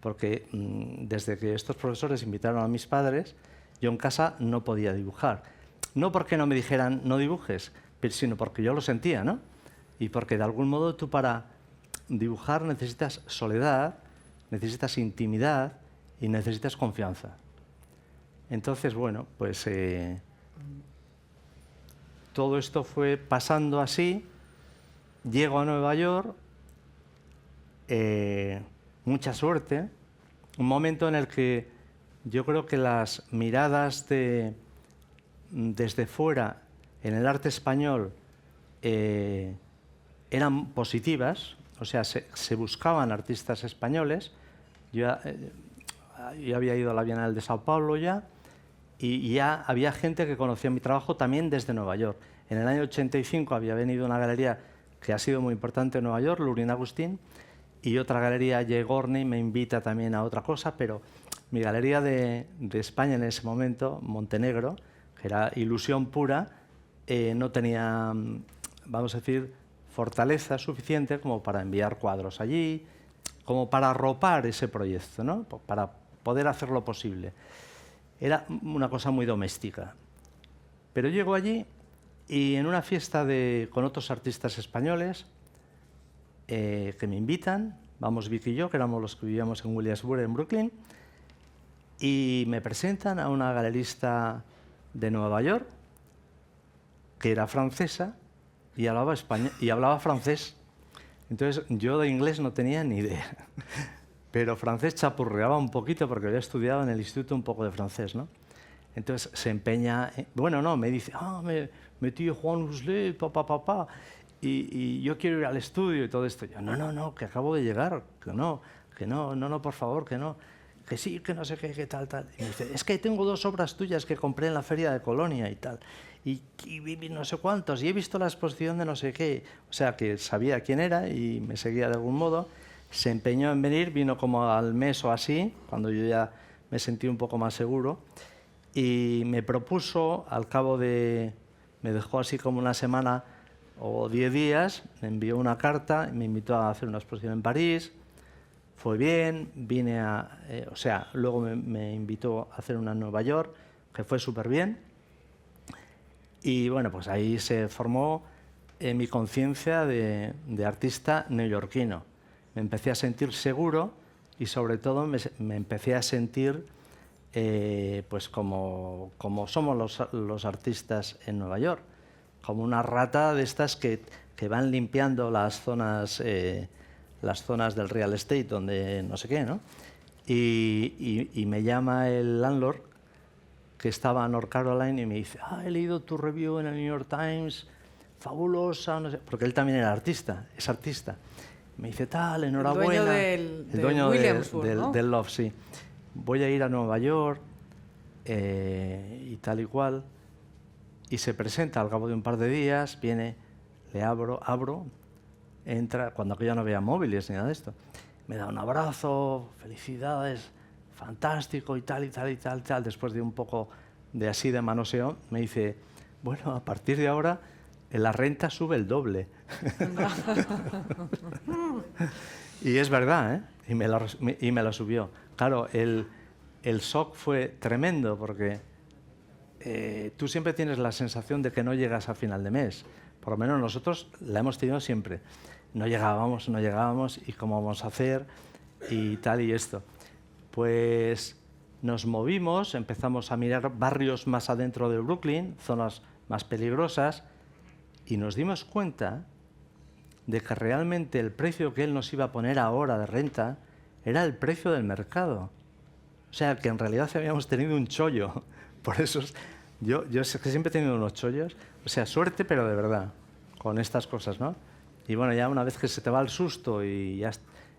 Porque desde que estos profesores invitaron a mis padres, yo en casa no podía dibujar. No porque no me dijeran no dibujes, sino porque yo lo sentía, ¿no? Y porque de algún modo tú para dibujar necesitas soledad, necesitas intimidad y necesitas confianza. Entonces, bueno, pues todo esto fue pasando así. Llego a Nueva York, mucha suerte, un momento en el que yo creo que las miradas desde fuera en el arte español eran positivas, o sea, se buscaban artistas españoles. Yo había ido a la Bienal de Sao Paulo ya, y ya había gente que conocía mi trabajo también desde Nueva York. En el año 85 había venido una galería que ha sido muy importante en Nueva York, Lurín Agustín, y otra galería, J. Gorney, me invita también a otra cosa, pero mi galería de España en ese momento, Montenegro, que era ilusión pura, no tenía, vamos a decir, fortaleza suficiente como para enviar cuadros allí, como para arropar ese proyecto, ¿no? Para poder hacerlo posible. Era una cosa muy doméstica. Pero llego allí y en una fiesta con otros artistas españoles que me invitan, vamos Vicky y yo, que éramos los que vivíamos en Williamsburg, en Brooklyn, y me presentan a una galerista de Nueva York, que era francesa, y hablaba francés. Entonces, yo de inglés no tenía ni idea, pero francés chapurreaba un poquito porque había estudiado en el instituto un poco de francés, ¿no? Entonces, se empeña... Bueno, no, me dice, me tío Juan Huslé, papá, y yo quiero ir al estudio y todo esto. Yo, no, que acabo de llegar, que no, por favor, que no, que sí, que no sé qué, que tal. Y me dice, es que tengo 2 obras tuyas que compré en la feria de Colonia y tal. Y no sé cuántos, y he visto la exposición de no sé qué. O sea, que sabía quién era y me seguía de algún modo. Se empeñó en venir, vino como al mes o así, cuando yo ya me sentí un poco más seguro, y me propuso, al cabo de... me dejó así como una semana o 10 días, me envió una carta, me invitó a hacer una exposición en París, fue bien, vine a... o sea, luego me invitó a hacer una en Nueva York, que fue súper bien. Y bueno, pues ahí se formó mi conciencia de artista neoyorquino. Me empecé a sentir seguro y sobre todo me empecé a sentir pues como somos los artistas en Nueva York, como una rata de estas que van limpiando las zonas del real estate, donde no sé qué, ¿no? Y me llama el landlord, que estaba en North Carolina, y me dice, he leído tu review en el New York Times, fabulosa, no sé, porque él también era artista, es artista. Me dice, tal, enhorabuena. El dueño del Love, sí. Voy a ir a Nueva York y tal y cual. Y se presenta al cabo de un par de días, viene, le abro, entra, cuando aquella no había móviles ni nada de esto. Me da un abrazo, felicidades, fantástico y tal. Después de un poco de así de manoseo, me dice, bueno, a partir de ahora la renta sube el doble. Y es verdad, ¿eh? Y me lo subió. Claro, el shock fue tremendo porque tú siempre tienes la sensación de que no llegas a final de mes. Por lo menos nosotros la hemos tenido siempre. No llegábamos, y cómo vamos a hacer, y tal y esto. Pues nos movimos, empezamos a mirar barrios más adentro de Brooklyn, zonas más peligrosas, y nos dimos cuenta de que realmente el precio que él nos iba a poner ahora de renta era el precio del mercado. O sea, que en realidad habíamos tenido un chollo. Por eso yo sé que siempre he tenido unos chollos. O sea, suerte, pero de verdad, con estas cosas, ¿no? Y bueno, ya una vez que se te va el susto y ya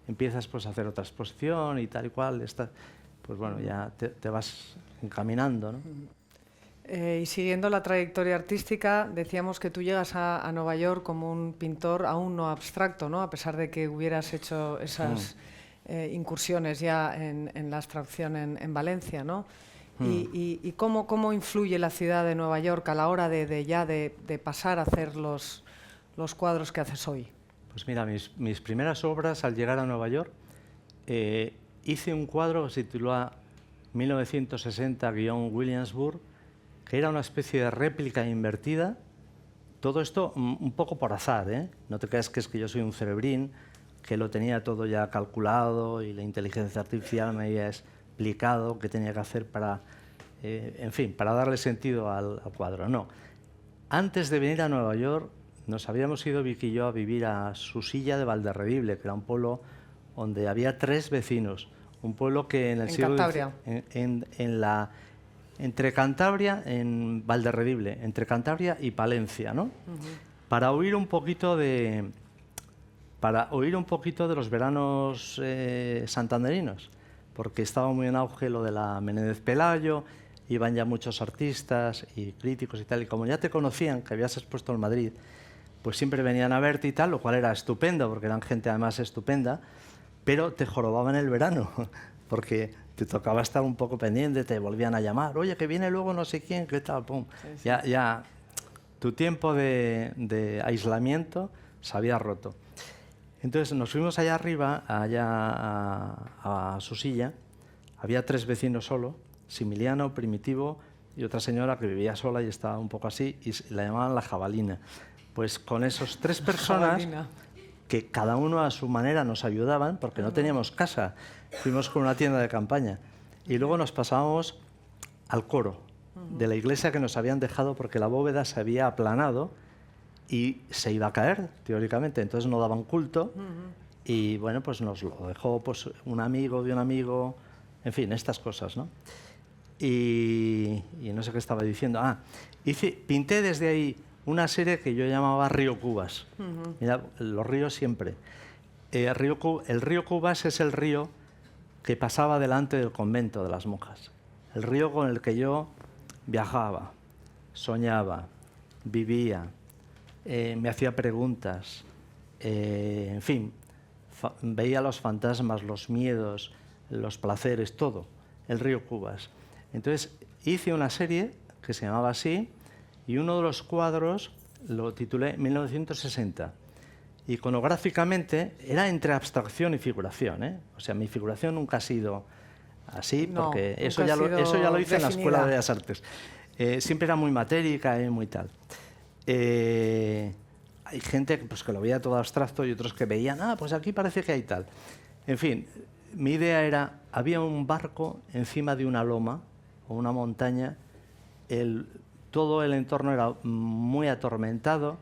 empiezas pues, a hacer otra exposición y tal y cual, pues bueno, ya te vas encaminando, ¿no? Y siguiendo la trayectoria artística, decíamos que tú llegas a Nueva York como un pintor aún no abstracto, ¿no? A pesar de que hubieras hecho esas incursiones ya en la abstracción en Valencia, ¿no? Y cómo influye la ciudad de Nueva York a la hora de pasar a hacer los cuadros que haces hoy. Pues mira, mis primeras obras al llegar a Nueva York, hice un cuadro que se titulaba 1960-Williamsburg, que era una especie de réplica invertida. Todo esto un poco por azar, ¿eh? No te creas que es que yo soy un cerebrín, que lo tenía todo ya calculado y la inteligencia artificial me había explicado qué tenía que hacer para, en fin, para darle sentido al cuadro. No. Antes de venir a Nueva York, nos habíamos ido Vicky y yo a vivir a Susilla de Valderredible, que era un pueblo donde había 3 vecinos. Un pueblo que en el siglo Cantabria. Entre Cantabria, en Valderredible, entre Cantabria y Palencia, ¿no? Para oír un poquito de los veranos santanderinos, porque estaba muy en auge lo de la Menéndez Pelayo, iban ya muchos artistas y críticos y tal, y como ya te conocían, que habías expuesto en Madrid, pues siempre venían a verte y tal, lo cual era estupendo, porque eran gente además estupenda, pero te jorobaban el verano, porque te tocaba estar un poco pendiente, te volvían a llamar, oye, que viene luego no sé quién, qué tal, pum. Sí. Ya tu tiempo de aislamiento se había roto. Entonces nos fuimos allá arriba, allá a Susilla, había 3 vecinos solo, Similiano, Primitivo y otra señora que vivía sola y estaba un poco así, y la llamaban la Jabalina. Pues con esos 3 personas, que cada uno a su manera nos ayudaban, porque no teníamos casa, fuimos con una tienda de campaña. Y luego nos pasábamos al coro de la iglesia que nos habían dejado porque la bóveda se había aplanado y se iba a caer, teóricamente. Entonces no daban culto y bueno, pues nos lo dejó pues, un amigo de un amigo, en fin, estas cosas, ¿no? Y no sé qué estaba diciendo. Pinté desde ahí una serie que yo llamaba Río Cubas. Mira, los ríos siempre. El río Cubas es el río que pasaba delante del convento de las monjas. El río con el que yo viajaba, soñaba, vivía, me hacía preguntas, en fin, veía los fantasmas, los miedos, los placeres, todo. El río Cubas. Entonces hice una serie que se llamaba así, y uno de los cuadros lo titulé 1960. Iconográficamente era entre abstracción y figuración, ¿eh? O sea, mi figuración nunca ha sido así, porque eso ya lo hice en la Escuela de Bellas Artes. Siempre era muy matérica y muy tal. Hay gente pues, que lo veía todo abstracto y otros que veían, pues aquí parece que hay tal. En fin, mi idea era, había un barco encima de una loma o una montaña, todo el entorno era muy atormentado,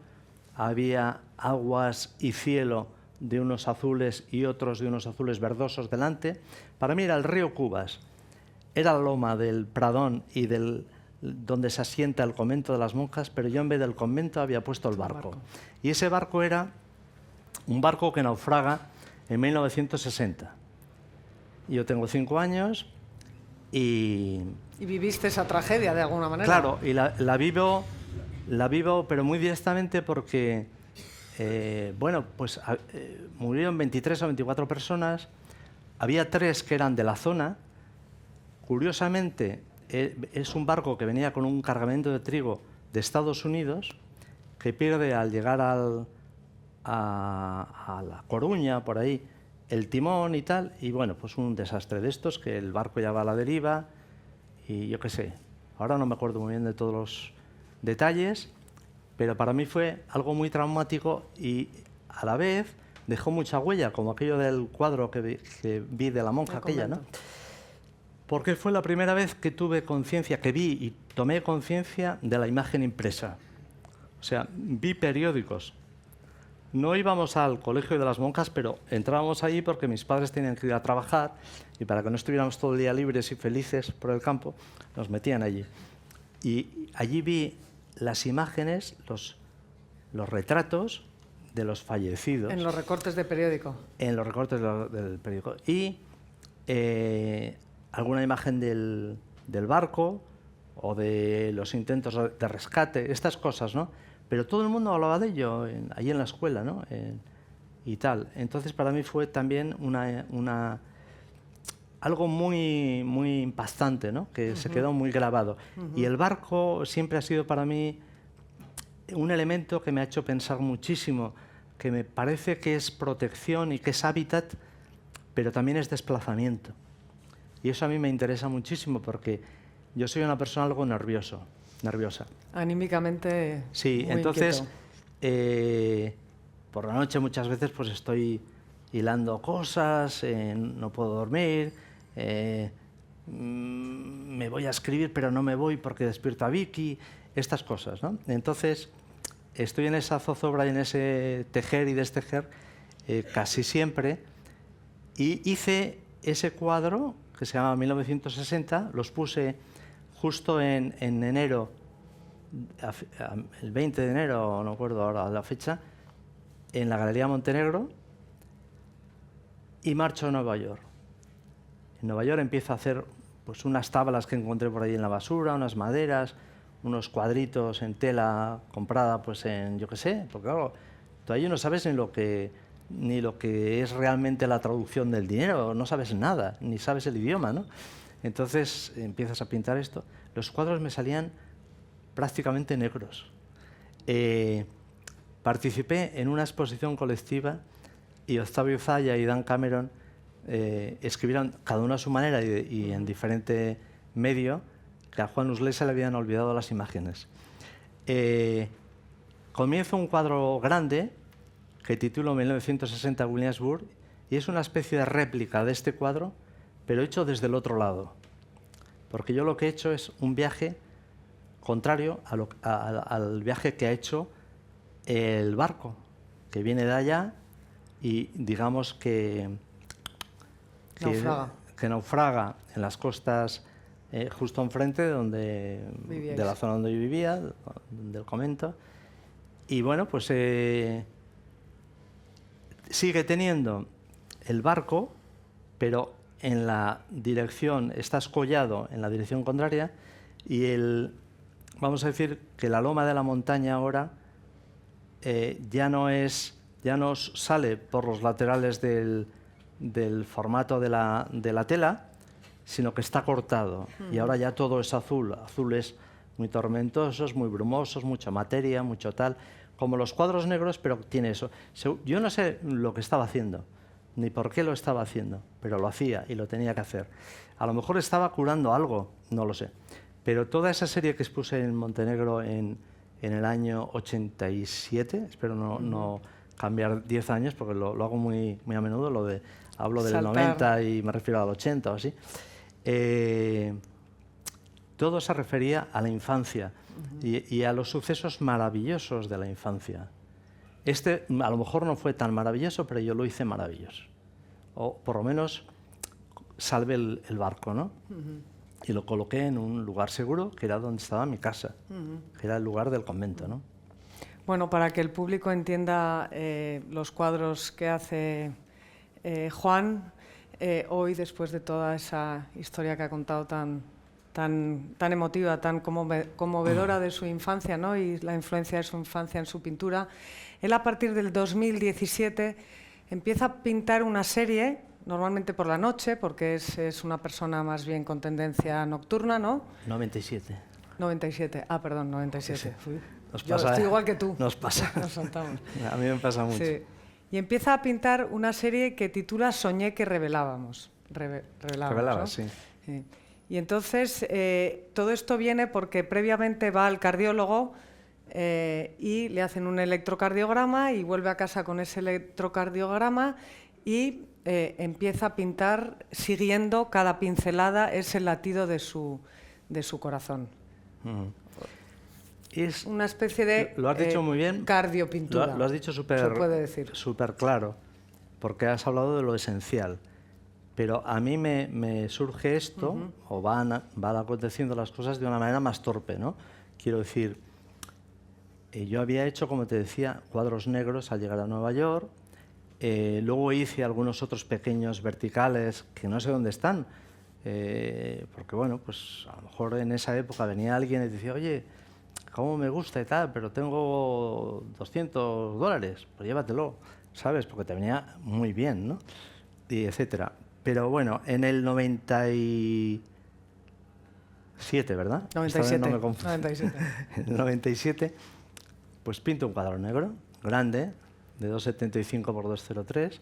había aguas y cielo de unos azules y otros de unos azules verdosos delante. Para mí era el río Cubas, era la loma del Pradón y donde se asienta el convento de las monjas, pero yo en vez del convento había puesto el barco. Y ese barco era un barco que naufraga en 1960. Yo tengo 5 años y viviste esa tragedia de alguna manera. Claro, y la vivo, pero muy directamente porque, bueno, pues murieron 23 o 24 personas, había 3 que eran de la zona. Curiosamente, es un barco que venía con un cargamento de trigo de Estados Unidos, que pierde al llegar a La Coruña, por ahí, el timón y tal, y bueno, pues un desastre de estos, que el barco ya va a la deriva, y yo qué sé, ahora no me acuerdo muy bien de todos los detalles, pero para mí fue algo muy traumático y a la vez dejó mucha huella, como aquello del cuadro que vi de la monja aquella, ¿no? Porque fue la primera vez que tuve conciencia, que vi y tomé conciencia de la imagen impresa. O sea, vi periódicos. No íbamos al colegio de las monjas, pero entrábamos allí porque mis padres tenían que ir a trabajar y para que no estuviéramos todo el día libres y felices por el campo, nos metían allí. Y allí vi las imágenes, los retratos de los fallecidos. En los recortes de periódico. En los recortes del periódico. Y alguna imagen del barco o de los intentos de rescate, estas cosas, ¿no? Pero todo el mundo hablaba de ello allí en la escuela, ¿no? Y tal. Entonces, para mí fue también algo muy, muy impactante, ¿no? Que se quedó muy grabado. Y el barco siempre ha sido para mí un elemento que me ha hecho pensar muchísimo, que me parece que es protección y que es hábitat, pero también es desplazamiento. Y eso a mí me interesa muchísimo porque yo soy una persona algo nerviosa. Anímicamente. Sí, muy entonces inquieto. por la noche muchas veces pues estoy hilando cosas, no puedo dormir, me voy a escribir pero no me voy porque despierto a Vicky, estas cosas, ¿no? Entonces estoy en esa zozobra y en ese tejer y destejer casi siempre, y hice ese cuadro que se llama 1960, los puse justo en enero, el 20 de enero, no recuerdo ahora la fecha, en la Galería Montenegro, y marcho a Nueva York. En Nueva York empiezo a hacer pues, unas tablas que encontré por ahí en la basura, unas maderas, unos cuadritos en tela comprada, pues en, yo qué sé, porque claro, todavía no sabes ni lo que es realmente la traducción del dinero, no sabes nada, ni sabes el idioma, ¿no? Entonces empiezas a pintar esto. Los cuadros me salían prácticamente negros. Participé en una exposición colectiva y Octavio Zaya y Dan Cameron escribieron cada uno a su manera y en diferente medio que a Juan Uslé se le habían olvidado las imágenes. Comienzo un cuadro grande que titulo 1960 Williamsburg y es una especie de réplica de este cuadro, pero hecho desde el otro lado. Porque yo lo que he hecho es un viaje contrario al viaje que ha hecho el barco, que viene de allá y digamos que naufraga en las costas justo enfrente de la zona donde yo vivía, del convento. Y bueno, pues sigue teniendo el barco, pero en la dirección, está escollado en la dirección contraria, y vamos a decir que la loma de la montaña ahora ya no sale por los laterales del formato de la tela, sino que está cortado. Y ahora ya todo es azul, azules muy tormentosos, muy brumosos, mucha materia, mucho tal, como los cuadros negros, pero tiene eso. Yo no sé lo que estaba haciendo, ni por qué lo estaba haciendo, pero lo hacía y lo tenía que hacer. A lo mejor estaba curando algo, no lo sé. Pero toda esa serie que expuse en Montenegro en el año 87, espero no cambiar 10 años, porque lo hago muy, muy a menudo, hablo del 90 y me refiero al 80 o así. Todo se refería a la infancia y a los sucesos maravillosos de la infancia. A lo mejor no fue tan maravilloso, pero yo lo hice maravilloso. O por lo menos salvé el barco, ¿no? Y lo coloqué en un lugar seguro, que era donde estaba mi casa, que era el lugar del convento, ¿no? Bueno, para que el público entienda los cuadros que hace Juan, hoy, después de toda esa historia que ha contado tan emotiva, tan conmovedora de su infancia, ¿no? Y la influencia de su infancia en su pintura, él a partir del 2017 empieza a pintar una serie, normalmente por la noche, porque es una persona más bien con tendencia nocturna, ¿no? 97. 97, perdón, 97. Sí. Yo estoy igual que tú. Nos pasa. Nos saltamos. A mí me pasa mucho. Sí. Y empieza a pintar una serie que titula Soñé que revelábamos. Revelaba, ¿no? Sí. Sí. Y entonces todo esto viene porque previamente va al cardiólogo y le hacen un electrocardiograma y vuelve a casa con ese electrocardiograma y empieza a pintar siguiendo cada pincelada ese latido de su corazón. Es una especie de lo has dicho muy bien, cardiopintura. Lo has dicho súper claro, porque has hablado de lo esencial. Pero a mí me surge esto, o van aconteciendo las cosas de una manera más torpe, ¿no? Quiero decir, yo había hecho, como te decía, cuadros negros al llegar a Nueva York. Luego hice algunos otros pequeños verticales que no sé dónde están, porque bueno, pues a lo mejor en esa época venía alguien y decía, oye, cómo me gusta y tal, pero tengo $200, pues llévatelo, ¿sabes? Porque te venía muy bien, ¿no? Y etcétera. Pero bueno, en el 97, ¿verdad? 97. No me confundo. 97. En el 97, pues pinto un cuadro negro, grande, de 2,75 por 2,03.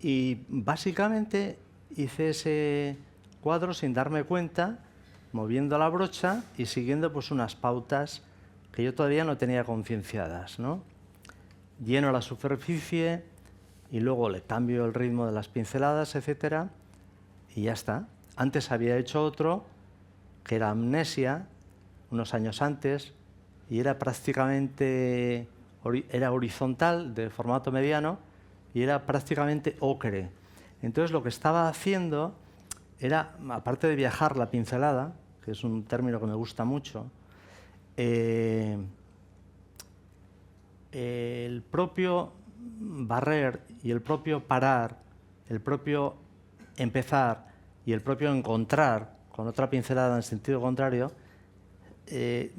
Y básicamente hice ese cuadro sin darme cuenta, moviendo la brocha y siguiendo pues unas pautas que yo todavía no tenía concienciadas, ¿no? Lleno la superficie y luego le cambio el ritmo de las pinceladas, etcétera, y ya está. Antes había hecho otro que era Amnesia, unos años antes, y era prácticamente era horizontal, de formato mediano, y era prácticamente ocre. Entonces lo que estaba haciendo era, aparte de viajar la pincelada, que es un término que me gusta mucho, el propio barrer y el propio parar, el propio empezar y el propio encontrar con otra pincelada en sentido contrario,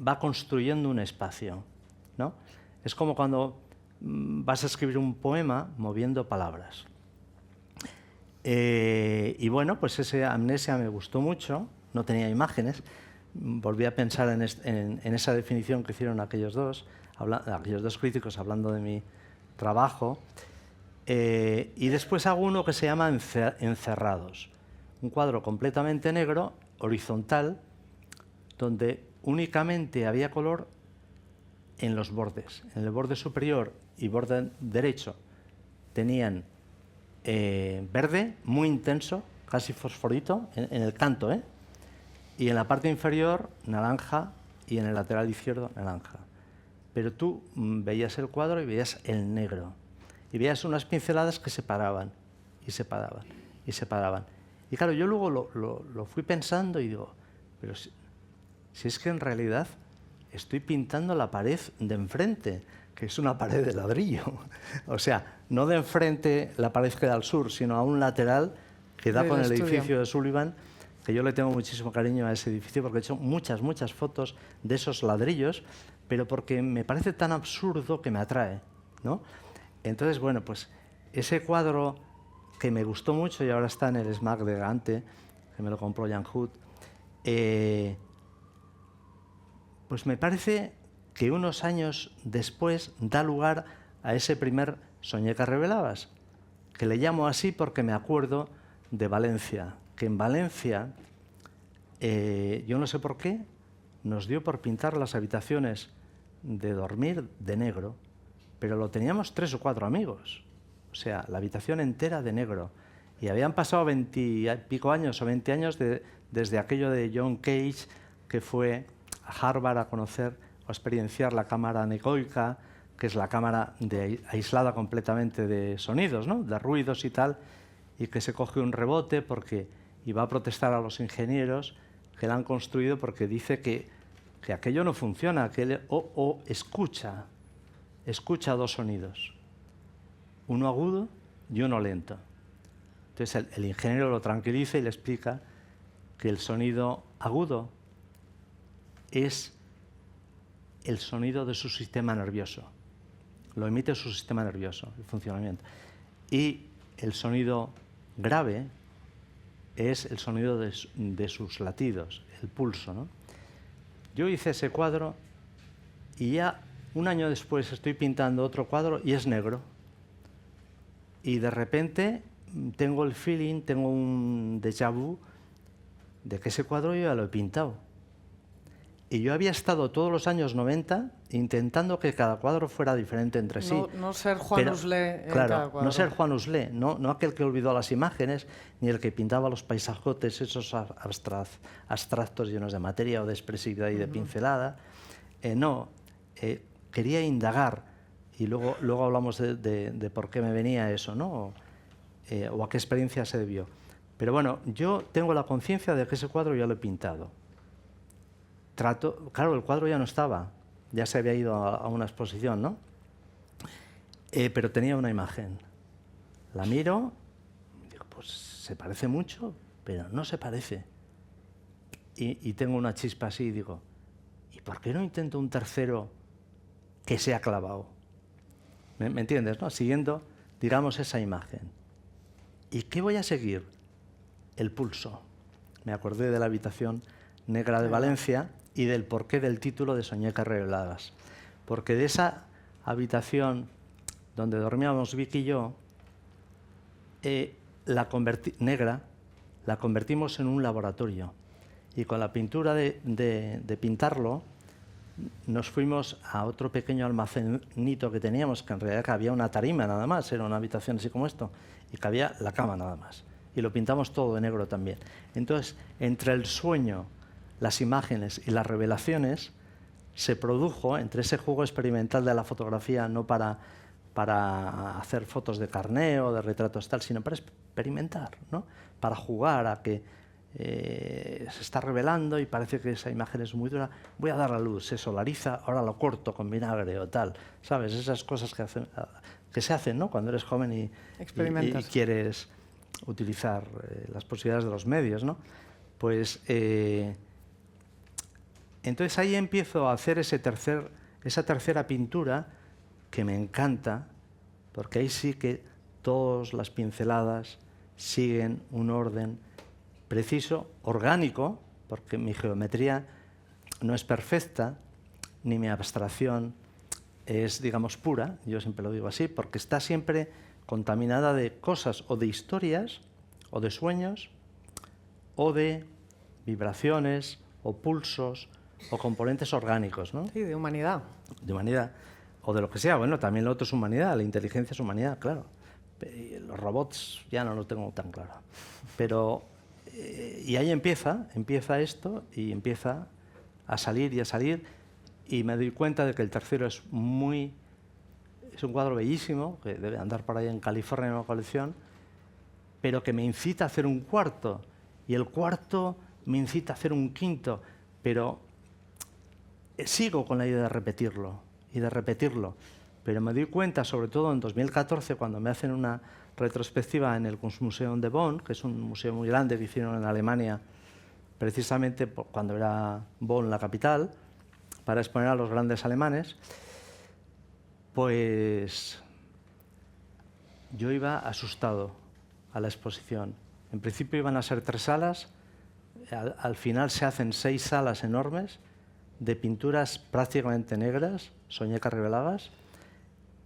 va construyendo un espacio, ¿no? Es como cuando vas a escribir un poema moviendo palabras. Y bueno, pues ese Amnesia me gustó mucho, no tenía imágenes, volví a pensar en esa definición que hicieron aquellos dos críticos hablando de mi trabajo, y después hago uno que se llama Encerrados, un cuadro completamente negro, horizontal, donde únicamente había color en los bordes. En el borde superior y borde derecho tenían verde muy intenso, casi fosforito, en el canto, y en la parte inferior naranja y en el lateral izquierdo naranja. Pero tú veías el cuadro y veías el negro. Y veías unas pinceladas que se paraban y se paraban y se paraban. Y claro, yo luego lo fui pensando y digo, pero si es que en realidad estoy pintando la pared de enfrente, que es una pared de ladrillo. O sea, no de enfrente la pared que da al sur, sino a un lateral que da con el edificio de Sullivan, que yo le tengo muchísimo cariño a ese edificio porque he hecho muchas fotos de esos ladrillos, pero porque me parece tan absurdo que me atrae, ¿no? Entonces, bueno, pues ese cuadro que me gustó mucho y ahora está en el SMAC de Gante, que me lo compró Jan Hood, pues me parece que unos años después da lugar a ese primer Soñé que revelabas, que le llamo así porque me acuerdo de Valencia, que en Valencia, yo no sé por qué, nos dio por pintar las habitaciones de dormir de negro, pero lo teníamos 3 o 4 amigos, o sea, la habitación entera de negro. Y habían pasado 20 y pico años o 20 años desde aquello de John Cage, que fue a Harvard a conocer o a experienciar la cámara anecoica, que es la cámara aislada completamente de sonidos, ¿no? De ruidos y tal, y que se coge un rebote porque iba a protestar a los ingenieros que la han construido porque dice que aquello no funciona, que él escucha 2 sonidos, uno agudo y uno lento. Entonces el ingeniero lo tranquiliza y le explica que el sonido agudo es el sonido de su sistema nervioso, lo emite su sistema nervioso, el funcionamiento. Y el sonido grave es el sonido de sus latidos, el pulso, ¿no? Yo hice ese cuadro y ya un año después estoy pintando otro cuadro y es negro. Y de repente tengo el feeling, tengo un déjà vu de que ese cuadro yo ya lo he pintado. Y yo había estado todos los años 90 intentando que cada cuadro fuera diferente entre sí. No ser Juan Uslé en claro, cada cuadro. no ser Juan Uslé, no aquel que olvidó las imágenes, ni el que pintaba los paisajotes, esos abstractos llenos de materia o de expresividad y de pincelada. Quería indagar, y luego hablamos de por qué me venía eso, ¿no? O a qué experiencia se debió. Pero bueno, yo tengo la conciencia de que ese cuadro ya lo he pintado. Claro, el cuadro ya no estaba, ya se había ido a una exposición, ¿no? Pero tenía una imagen. La miro, digo, pues se parece mucho, pero no se parece. Y tengo una chispa así y digo, ¿y por qué no intento un tercero que sea clavado? ¿Me entiendes, no? Siguiendo, digamos, esa imagen. ¿Y qué voy a seguir? El pulso. Me acordé de la habitación negra de Valencia y del porqué del título de Soñecas reveladas. Porque de esa habitación donde dormíamos Vicky y yo, negra, la convertimos en un laboratorio. Y con la pintura de pintarlo, nos fuimos a otro pequeño almacenito que teníamos, que en realidad cabía una tarima nada más, era una habitación así como esto, y cabía la cama nada más. Y lo pintamos todo de negro también. Entonces, entre el sueño, las imágenes y las revelaciones, se produjo, entre ese juego experimental de la fotografía, no para hacer fotos de carné o de retratos tal, sino para experimentar, ¿no? Para jugar a que se está revelando y parece que esa imagen es muy dura, voy a dar la luz, se solariza, ahora lo corto con vinagre o tal, ¿sabes? Esas cosas que se hacen, ¿no? Cuando eres joven y quieres utilizar las posibilidades de los medios, ¿no? Pues entonces ahí empiezo a hacer esa tercera pintura que me encanta, porque ahí sí que todas las pinceladas siguen un orden preciso, orgánico, porque mi geometría no es perfecta, ni mi abstracción es, digamos, pura, yo siempre lo digo así, porque está siempre contaminada de cosas o de historias, o de sueños, o de vibraciones, o pulsos, o componentes orgánicos, ¿no? Sí, de humanidad. De humanidad, o de lo que sea. Bueno, también lo otro es humanidad, la inteligencia es humanidad, claro. Los robots ya no lo tengo tan claro. Pero, y ahí empieza esto, y empieza a salir y a salir, y me doy cuenta de que el tercero es un cuadro bellísimo, que debe andar por ahí en California en una colección, pero que me incita a hacer un cuarto, y el cuarto me incita a hacer un quinto, pero sigo con la idea de repetirlo, y de repetirlo, pero me doy cuenta, sobre todo en 2014, cuando me hacen una retrospectiva en el Kunstmuseum de Bonn, que es un museo muy grande que hicieron en Alemania, precisamente cuando era Bonn la capital, para exponer a los grandes alemanes, pues yo iba asustado a la exposición. En principio iban a ser 3 salas, al final se hacen 6 salas enormes de pinturas prácticamente negras, Soñecas reveladas,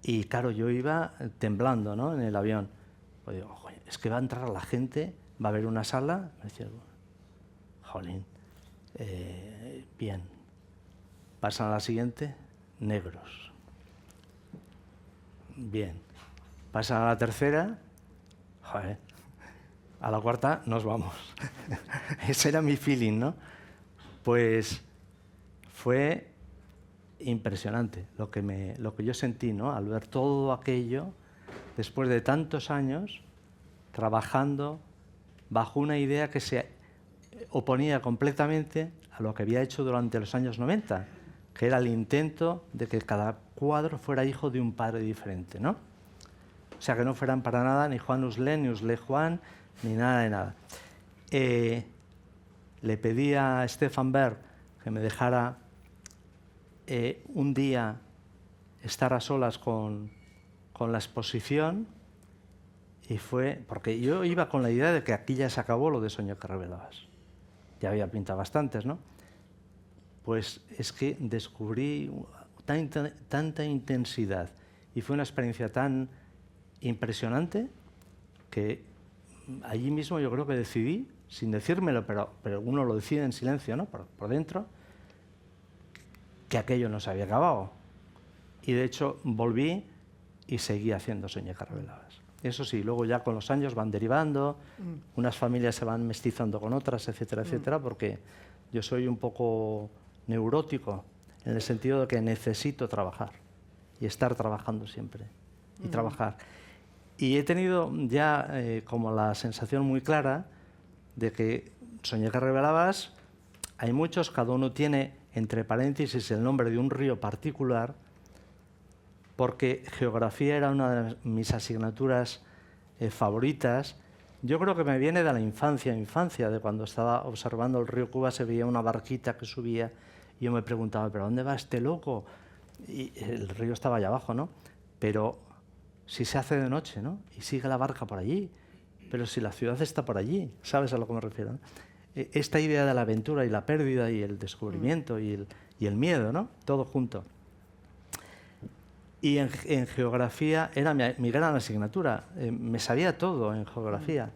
y claro, yo iba temblando, ¿no?, en el avión. Pues digo, es que va a entrar la gente, va a haber una sala, me decía, jolín, bien. Pasan a la siguiente, negros. Bien. Pasan a la tercera, joder, a la cuarta nos vamos. Ese era mi feeling, ¿no? Pues fue impresionante lo que yo sentí, ¿no?, al ver todo aquello después de tantos años trabajando bajo una idea que se oponía completamente a lo que había hecho durante los años 90, que era el intento de que cada cuadro fuera hijo de un padre diferente, ¿no? O sea, que no fueran para nada ni Juan Uslé, ni Uslé Juan, ni nada de nada. Le pedí a Stefan Berg que me dejara un día estar a solas con la exposición, y fue porque yo iba con la idea de que aquí ya se acabó lo de Soñecas reveladas. Ya había pintado bastantes, ¿no? Pues es que descubrí tanta intensidad y fue una experiencia tan impresionante que allí mismo yo creo que decidí, sin decírmelo, pero uno lo decide en silencio, ¿no?, por dentro, que aquello no se había acabado. Y de hecho volví y seguí haciendo Soñé que revelabas. Eso sí, luego ya con los años van derivando, unas familias se van mestizando con otras, etcétera, etcétera, porque yo soy un poco neurótico en el sentido de que necesito trabajar y estar trabajando siempre y trabajar. Y he tenido ya como la sensación muy clara de que Soñé que revelabas, hay muchos, cada uno tiene entre paréntesis el nombre de un río particular, porque geografía era una de mis asignaturas favoritas. Yo creo que me viene de la infancia, de cuando estaba observando el río Cuba, se veía una barquita que subía y yo me preguntaba, ¿pero dónde va este loco? Y el río estaba allá abajo, ¿no? Pero si se hace de noche, ¿no? Y sigue la barca por allí, pero si la ciudad está por allí, ¿sabes a lo que me refiero, ¿no? Esta idea de la aventura y la pérdida y el descubrimiento y el miedo, ¿no? Todo junto. Y en geografía era mi gran asignatura. Me sabía todo en geografía.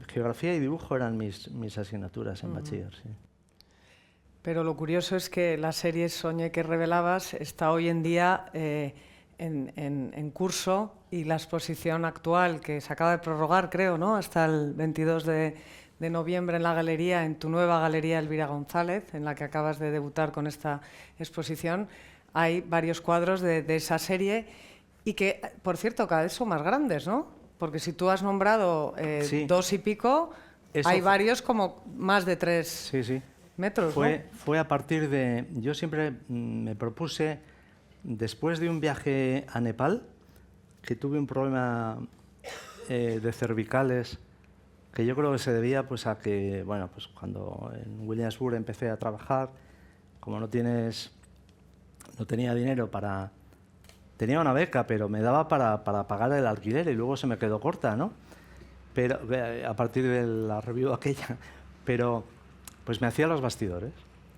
Geografía y dibujo eran mis asignaturas en bachiller, sí. Pero lo curioso es que la serie Soñé que revelabas está hoy en día en curso, y la exposición actual, que se acaba de prorrogar, creo, ¿no?, hasta el 22 de noviembre en la galería, en tu nueva galería Elvira González, en la que acabas de debutar con esta exposición. Hay varios cuadros de esa serie y que, por cierto, cada vez son más grandes, ¿no? Porque si tú has nombrado sí. 2 y pico, eso hay varios como más de 3 sí. metros, fue a partir de... Yo siempre me propuse, después de un viaje a Nepal, que tuve un problema de cervicales, que yo creo que se debía pues, a que, bueno, pues cuando en Williamsburg empecé a trabajar, como no tenía dinero para... Tenía una beca, pero me daba para pagar el alquiler y luego se me quedó corta, ¿no? Pero, a partir de la review aquella. Pero pues me hacía los bastidores.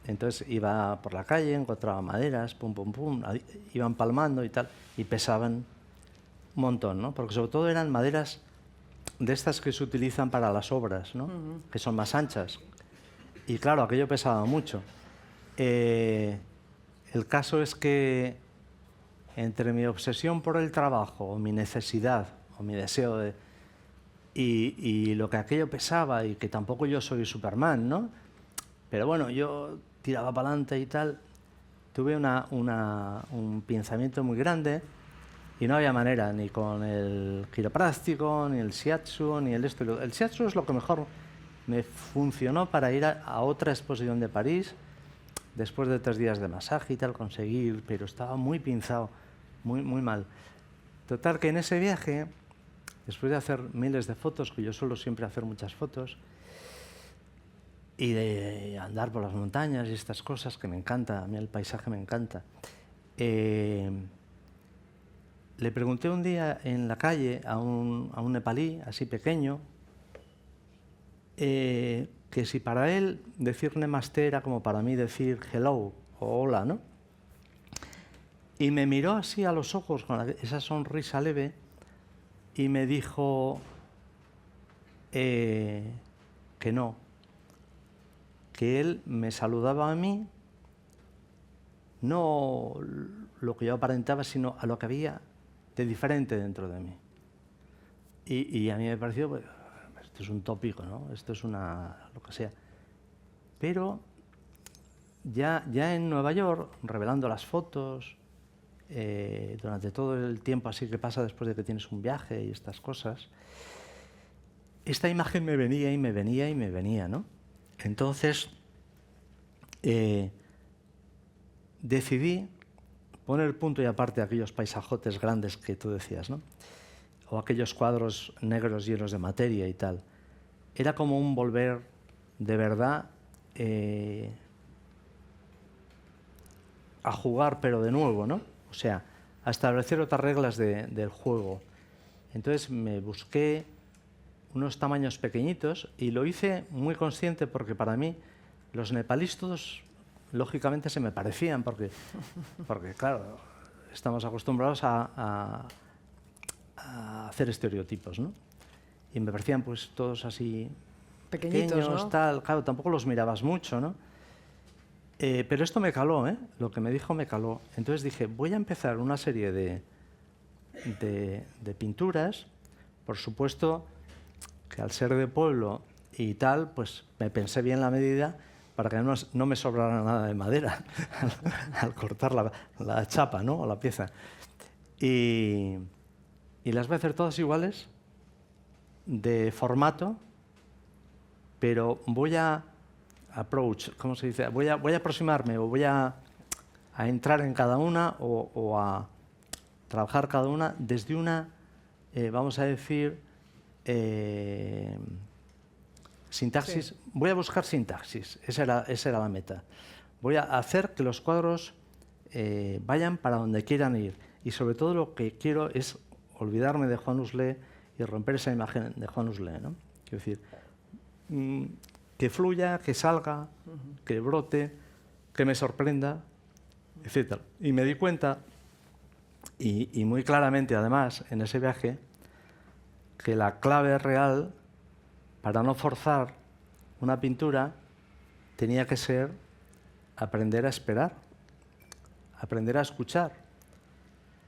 Entonces iba por la calle, encontraba maderas, pum, pum, pum, iban palmando y tal, y pesaban un montón, ¿no? Porque sobre todo eran maderas de estas que se utilizan para las obras, ¿no? Que son más anchas. Y claro, aquello pesaba mucho. El caso es que entre mi obsesión por el trabajo, o mi necesidad, o mi deseo y lo que aquello pesaba, y que tampoco yo soy Superman, ¿no? Pero bueno, yo tiraba para adelante y tal, tuve un pensamiento muy grande y no había manera, ni con el quiropráctico, ni el shiatsu, ni el esto. El shiatsu es lo que mejor me funcionó para ir a otra exposición de París, después de 3 días de masaje y tal, conseguir, pero estaba muy pinzado, muy mal. Total, que en ese viaje, después de hacer miles de fotos, que yo suelo siempre hacer muchas fotos, y de andar por las montañas y estas cosas que me encanta, a mí el paisaje me encanta, le pregunté un día en la calle a un nepalí, así pequeño, que si para él decir namaste era como para mí decir hello o hola, ¿no? Y me miró así a los ojos con esa sonrisa leve y me dijo que no, que él me saludaba a mí, no lo que yo aparentaba, sino a lo que había de diferente dentro de mí. Y a mí me pareció, pues, esto es un tópico, ¿no? Esto es lo que sea. Pero ya en Nueva York, revelando las fotos, durante todo el tiempo así que pasa después de que tienes un viaje y estas cosas, esta imagen me venía, ¿no? Entonces, decidí poner punto y aparte a aquellos paisajotes grandes que tú decías, ¿no? O aquellos cuadros negros llenos de materia y tal. Era como un volver de verdad a jugar, pero de nuevo, ¿no? O sea, a establecer otras reglas del juego. Entonces me busqué unos tamaños pequeñitos y lo hice muy consciente porque para mí los nepalíes todos lógicamente se me parecían porque claro, estamos acostumbrados a hacer estereotipos, ¿no? Y me parecían pues todos así pequeños, ¿no? Tal, claro, tampoco los mirabas mucho, ¿no? Pero esto me caló, ¿eh? Lo que me dijo me caló. Entonces dije, voy a empezar una serie de pinturas. Por supuesto que al ser de pueblo y tal, pues me pensé bien la medida para que no me sobrara nada de madera al cortar la chapa, ¿no? O la pieza. Y las voy a hacer todas iguales, de formato, pero voy a ¿cómo se dice? Voy a aproximarme o voy a entrar en cada una o a trabajar cada una desde una, vamos a decir, sintaxis. Sí. Voy a buscar sintaxis, esa era la meta. Voy a hacer que los cuadros vayan para donde quieran ir. Y sobre todo lo que quiero es olvidarme de Juan Huslé y romper esa imagen de Juan Huslé, ¿no? Quiero decir, que fluya, que salga, que brote, que me sorprenda, etc. Y me di cuenta, y muy claramente además en ese viaje, que la clave real para no forzar una pintura tenía que ser aprender a esperar, aprender a escuchar.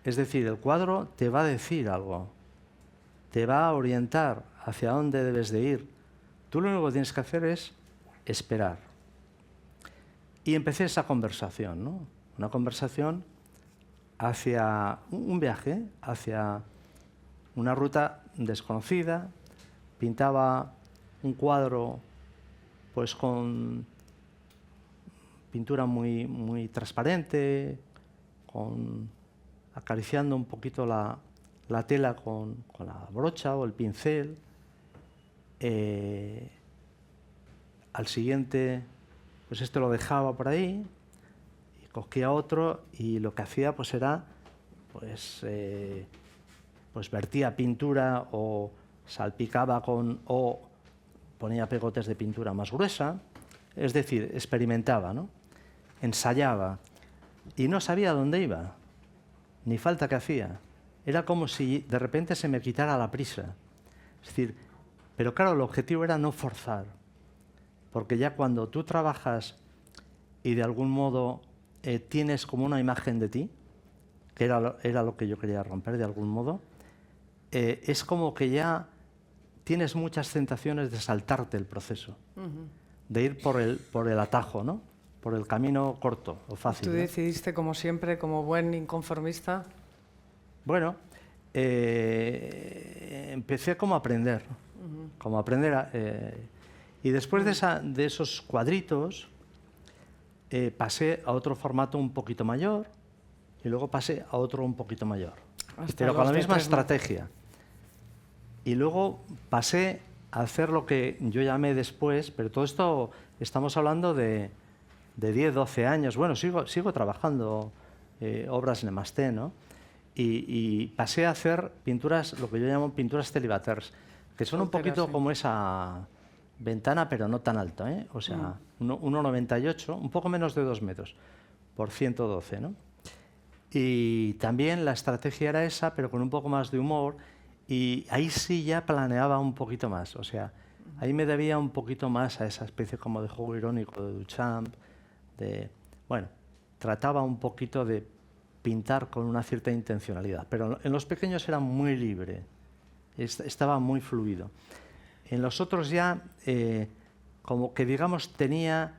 Es decir, el cuadro te va a decir algo, te va a orientar hacia dónde debes de ir. Tú lo único que tienes que hacer es esperar. Y empecé esa conversación, ¿no? Una conversación hacia un viaje, hacia una ruta desconocida. Pintaba un cuadro pues con pintura muy, muy transparente, acariciando un poquito la tela con la brocha o el pincel. Al siguiente, pues esto lo dejaba por ahí, y cogía otro y lo que hacía pues era, pues vertía pintura o salpicaba o ponía pegotes de pintura más gruesa. Es decir, experimentaba, ¿no? Ensayaba y no sabía dónde iba, ni falta que hacía. Era como si de repente se me quitara la prisa. Es decir, pero claro, el objetivo era no forzar, porque ya cuando tú trabajas y de algún modo tienes como una imagen de ti, que era lo que yo quería romper de algún modo, es como que ya tienes muchas tentaciones de saltarte el proceso, de ir por el atajo, ¿no? Por el camino corto o fácil. ¿Tú decidiste, como siempre, como buen inconformista? Bueno, empecé como a aprender, y después de esos cuadritos pasé a otro formato un poquito mayor y luego pasé a otro un poquito mayor, pero con la misma estrategia. Y luego pasé a hacer lo que yo llamé después, pero todo esto estamos hablando de 10, 12 años. Bueno, sigo trabajando obras Nemasté, ¿no? Y pasé a hacer pinturas, lo que yo llamo pinturas celibaters, que son un poquito como esa ventana, pero no tan alta, ¿eh? O sea, 1,98, un poco menos de 2 metros por 112, ¿no? Y también la estrategia era esa, pero con un poco más de humor, y ahí sí ya planeaba un poquito más. O sea, ahí me debía un poquito más a esa especie como de juego irónico de Duchamp, bueno, trataba un poquito de pintar con una cierta intencionalidad, pero en los pequeños era muy libre, estaba muy fluido. En los otros ya, como que digamos, tenía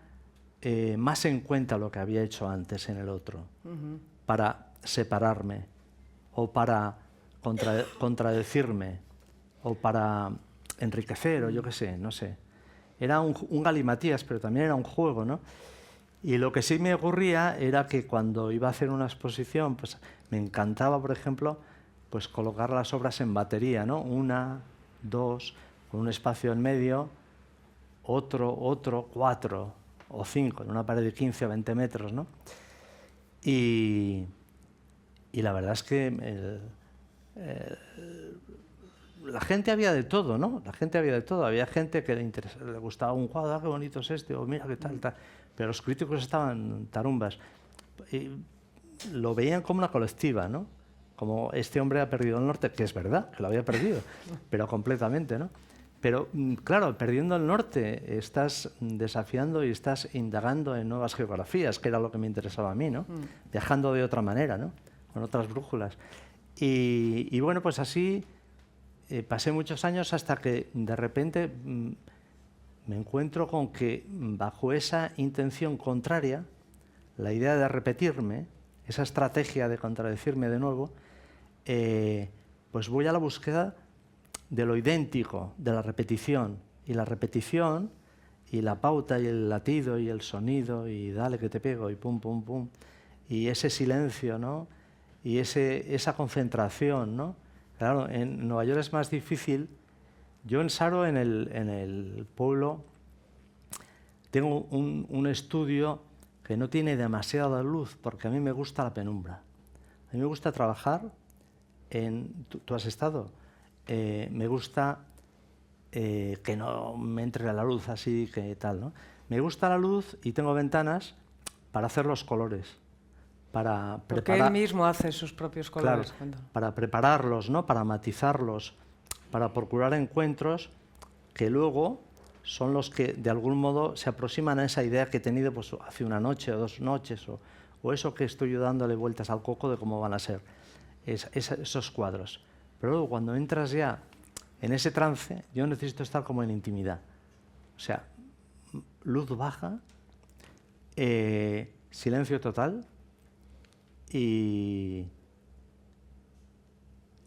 más en cuenta lo que había hecho antes en el otro, para separarme, o para contradecirme, o para enriquecer, o yo qué sé, no sé. Era un galimatías, pero también era un juego, ¿no? Y lo que sí me ocurría era que cuando iba a hacer una exposición, pues me encantaba, por ejemplo, pues colocar las obras en batería, ¿no? 1, 2, con un espacio en medio, otro, 4 o 5, en una pared de 15 o 20 metros, ¿no? Y la verdad es que la gente había de todo, ¿no? La gente había de todo. Había gente que le gustaba un cuadro, qué bonito es este, o mira qué tal, tal. Pero los críticos estaban tarumbas. Y lo veían como una colectiva, ¿no? Como este hombre ha perdido el norte, que es verdad, que lo había perdido, pero completamente, ¿no? Pero, claro, perdiendo el norte, estás desafiando y estás indagando en nuevas geografías, que era lo que me interesaba a mí, ¿no? Viajando de otra manera, ¿no? Con otras brújulas. Y bueno, pues así pasé muchos años hasta que de repente me encuentro con que bajo esa intención contraria, la idea de repetirme, esa estrategia de contradecirme de nuevo, pues voy a la búsqueda de lo idéntico, de la repetición. Y la repetición, y la pauta, y el latido, y el sonido, y dale que te pego, y pum, pum, pum, y ese silencio, ¿no? Y esa concentración, ¿no? Claro, en Nueva York es más difícil. Yo en Saro, en el pueblo, tengo un estudio que no tiene demasiada luz, porque a mí me gusta la penumbra. A mí me gusta trabajar en... ¿Tú has estado? Me gusta que no me entre la luz así, que tal, ¿no? Me gusta la luz y tengo ventanas para hacer los colores, para Porque preparar... él mismo hace sus propios colores. Claro, para prepararlos, ¿no? Para matizarlos, para procurar encuentros que luego son los que de algún modo se aproximan a esa idea que he tenido pues, hace una noche o 2 noches, o eso que estoy yo dándole vueltas al coco de cómo van a ser esos cuadros. Pero luego cuando entras ya en ese trance, yo necesito estar como en intimidad. O sea, luz baja, silencio total y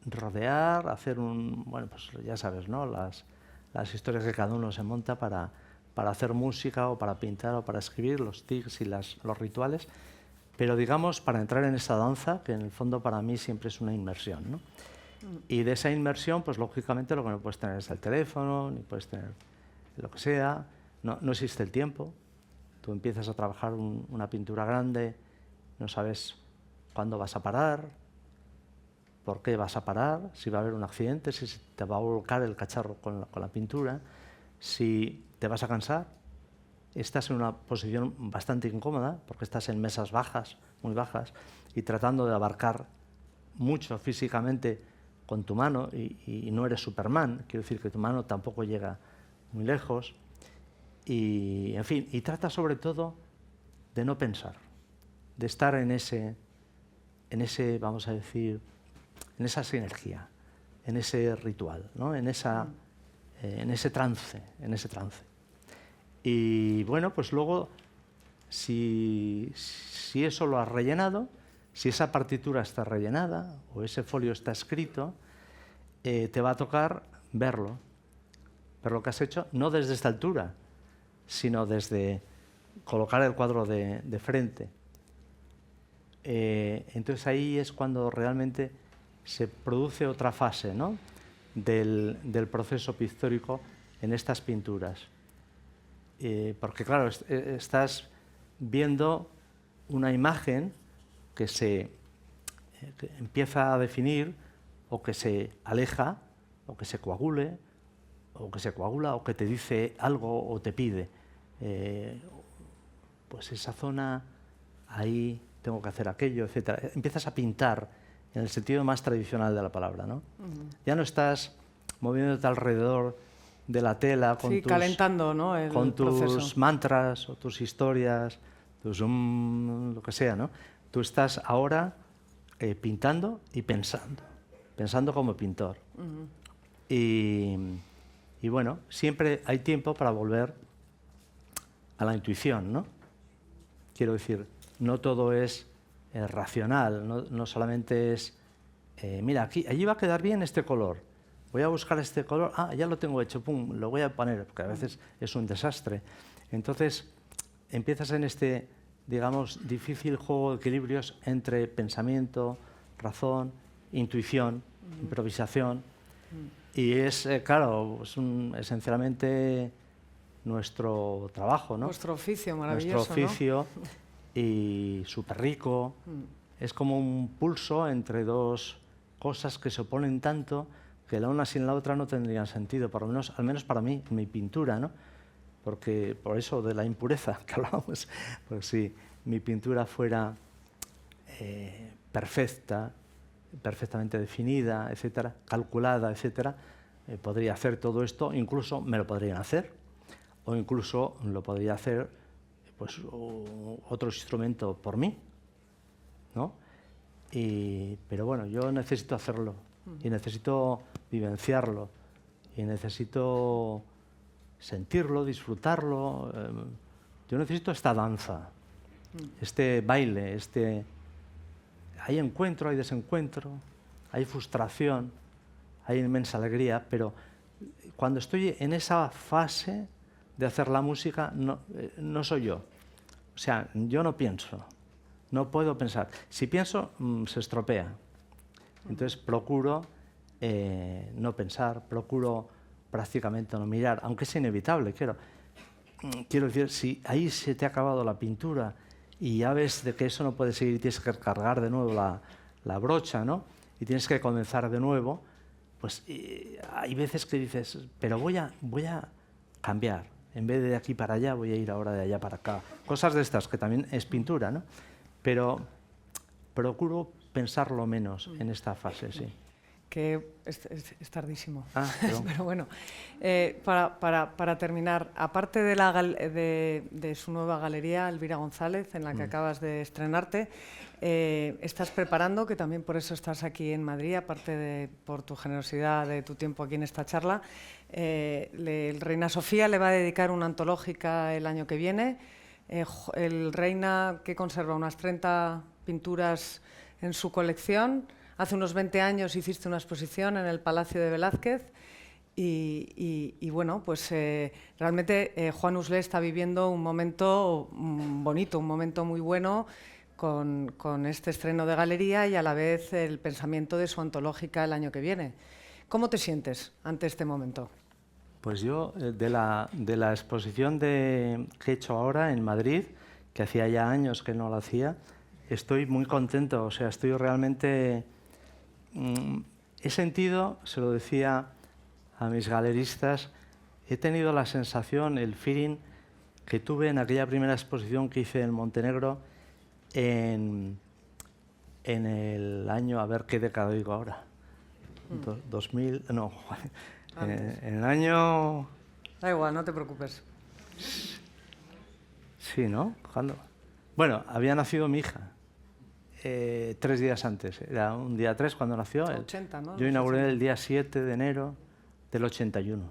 rodear, hacer bueno, pues ya sabes, ¿no? Las historias que cada uno se monta para hacer música o para pintar o para escribir, los tics y los rituales, pero digamos para entrar en esa danza que en el fondo para mí siempre es una inmersión, ¿no? Y de esa inmersión, pues lógicamente lo que no puedes tener es el teléfono, ni puedes tener lo que sea, no existe el tiempo. Tú empiezas a trabajar una pintura grande, no sabes cuándo vas a parar, por qué vas a parar, si va a haber un accidente, si se te va a volcar el cacharro con la pintura, si te vas a cansar. Estás en una posición bastante incómoda porque estás en mesas bajas, muy bajas, y tratando de abarcar mucho físicamente con tu mano y no eres Superman, quiero decir que tu mano tampoco llega muy lejos. Y, en fin, y trata sobre todo de no pensar, de estar en ese, vamos a decir, en esa sinergia, en ese ritual, ¿no? en ese trance, Y bueno, pues luego, si eso lo has rellenado, si esa partitura está rellenada o ese folio está escrito, te va a tocar verlo lo que has hecho, no desde esta altura, sino desde colocar el cuadro de frente. Entonces ahí es cuando realmente se produce otra fase, ¿no? del proceso pictórico en estas pinturas. Porque claro, estás viendo una imagen que que empieza a definir o que se aleja o que se coagula o que te dice algo o te pide. Pues esa zona, ahí tengo que hacer aquello, etc. Empiezas a pintar en el sentido más tradicional de la palabra, ¿no? Ya no estás moviéndote alrededor de la tela con calentando, ¿no? con tus mantras o tus historias, lo que sea, ¿no? Tú estás ahora pintando y pensando como pintor. Y bueno, siempre hay tiempo para volver a la intuición, ¿no? Quiero decir, no todo es racional, no solamente es, mira, allí va a quedar bien este color, voy a buscar este color, ya lo tengo hecho, pum, lo voy a poner, porque a veces es un desastre. Entonces, empiezas en este, digamos, difícil juego de equilibrios entre pensamiento, razón, intuición, improvisación, y es, claro, es esencialmente nuestro trabajo, ¿no? Nuestro oficio maravilloso, nuestro oficio, ¿no? Y súper rico. Es como un pulso entre dos cosas que se oponen tanto que la una sin la otra no tendrían sentido, por lo menos, al menos para mí, en mi pintura, ¿no? Porque por eso de la impureza que hablábamos, pues si mi pintura fuera perfecta, perfectamente definida, etcétera, calculada, etcétera, podría hacer todo esto, incluso me lo podrían hacer, o incluso lo podría hacer pues, otro instrumento por mí, ¿no? Pero bueno, yo necesito hacerlo, y necesito vivenciarlo, y necesito sentirlo, disfrutarlo. Yo necesito esta danza, este baile, hay encuentro, hay desencuentro, hay frustración, hay inmensa alegría, pero cuando estoy en esa fase de hacer la música, no soy yo. O sea, yo no pienso, no puedo pensar. Si pienso, se estropea. Entonces procuro no pensar, procuro prácticamente no mirar, aunque es inevitable, quiero decir, si ahí se te ha acabado la pintura y ya ves de que eso no puede seguir, tienes que cargar de nuevo la brocha, ¿no? Y tienes que comenzar de nuevo, pues hay veces que dices, pero voy a cambiar, en vez de aquí para allá voy a ir ahora de allá para acá. Cosas de estas, que también es pintura, ¿no? Pero procuro pensarlo menos en esta fase, sí. Que es tardísimo. Pero bueno, para terminar, aparte de su nueva galería, Elvira González, en la que acabas de estrenarte, estás preparando, que también por eso estás aquí en Madrid, aparte por tu generosidad de tu tiempo aquí en esta charla, el Reina Sofía le va a dedicar una antológica el año que viene. El Reina, que conserva unas 30 pinturas en su colección. Hace unos 20 años hiciste una exposición en el Palacio de Velázquez y bueno, pues realmente Juan Uslé está viviendo un momento bonito, un momento muy bueno con este estreno de galería y a la vez el pensamiento de su antológica el año que viene. ¿Cómo te sientes ante este momento? Pues yo, de la exposición que he hecho ahora en Madrid, que hacía ya años que no la hacía, estoy muy contento, o sea, estoy realmente... He sentido, se lo decía a mis galeristas, he tenido la sensación, el feeling que tuve en aquella primera exposición que hice en Montenegro en el año, a ver qué década digo ahora, 2000, no, en el año... Da igual, no te preocupes. Sí, ¿no? ¿Cuándo? Bueno, había nacido mi hija. 3 días antes, era un día 3 cuando nació. 80, ¿no? Yo inauguré el día 7 de enero del 81.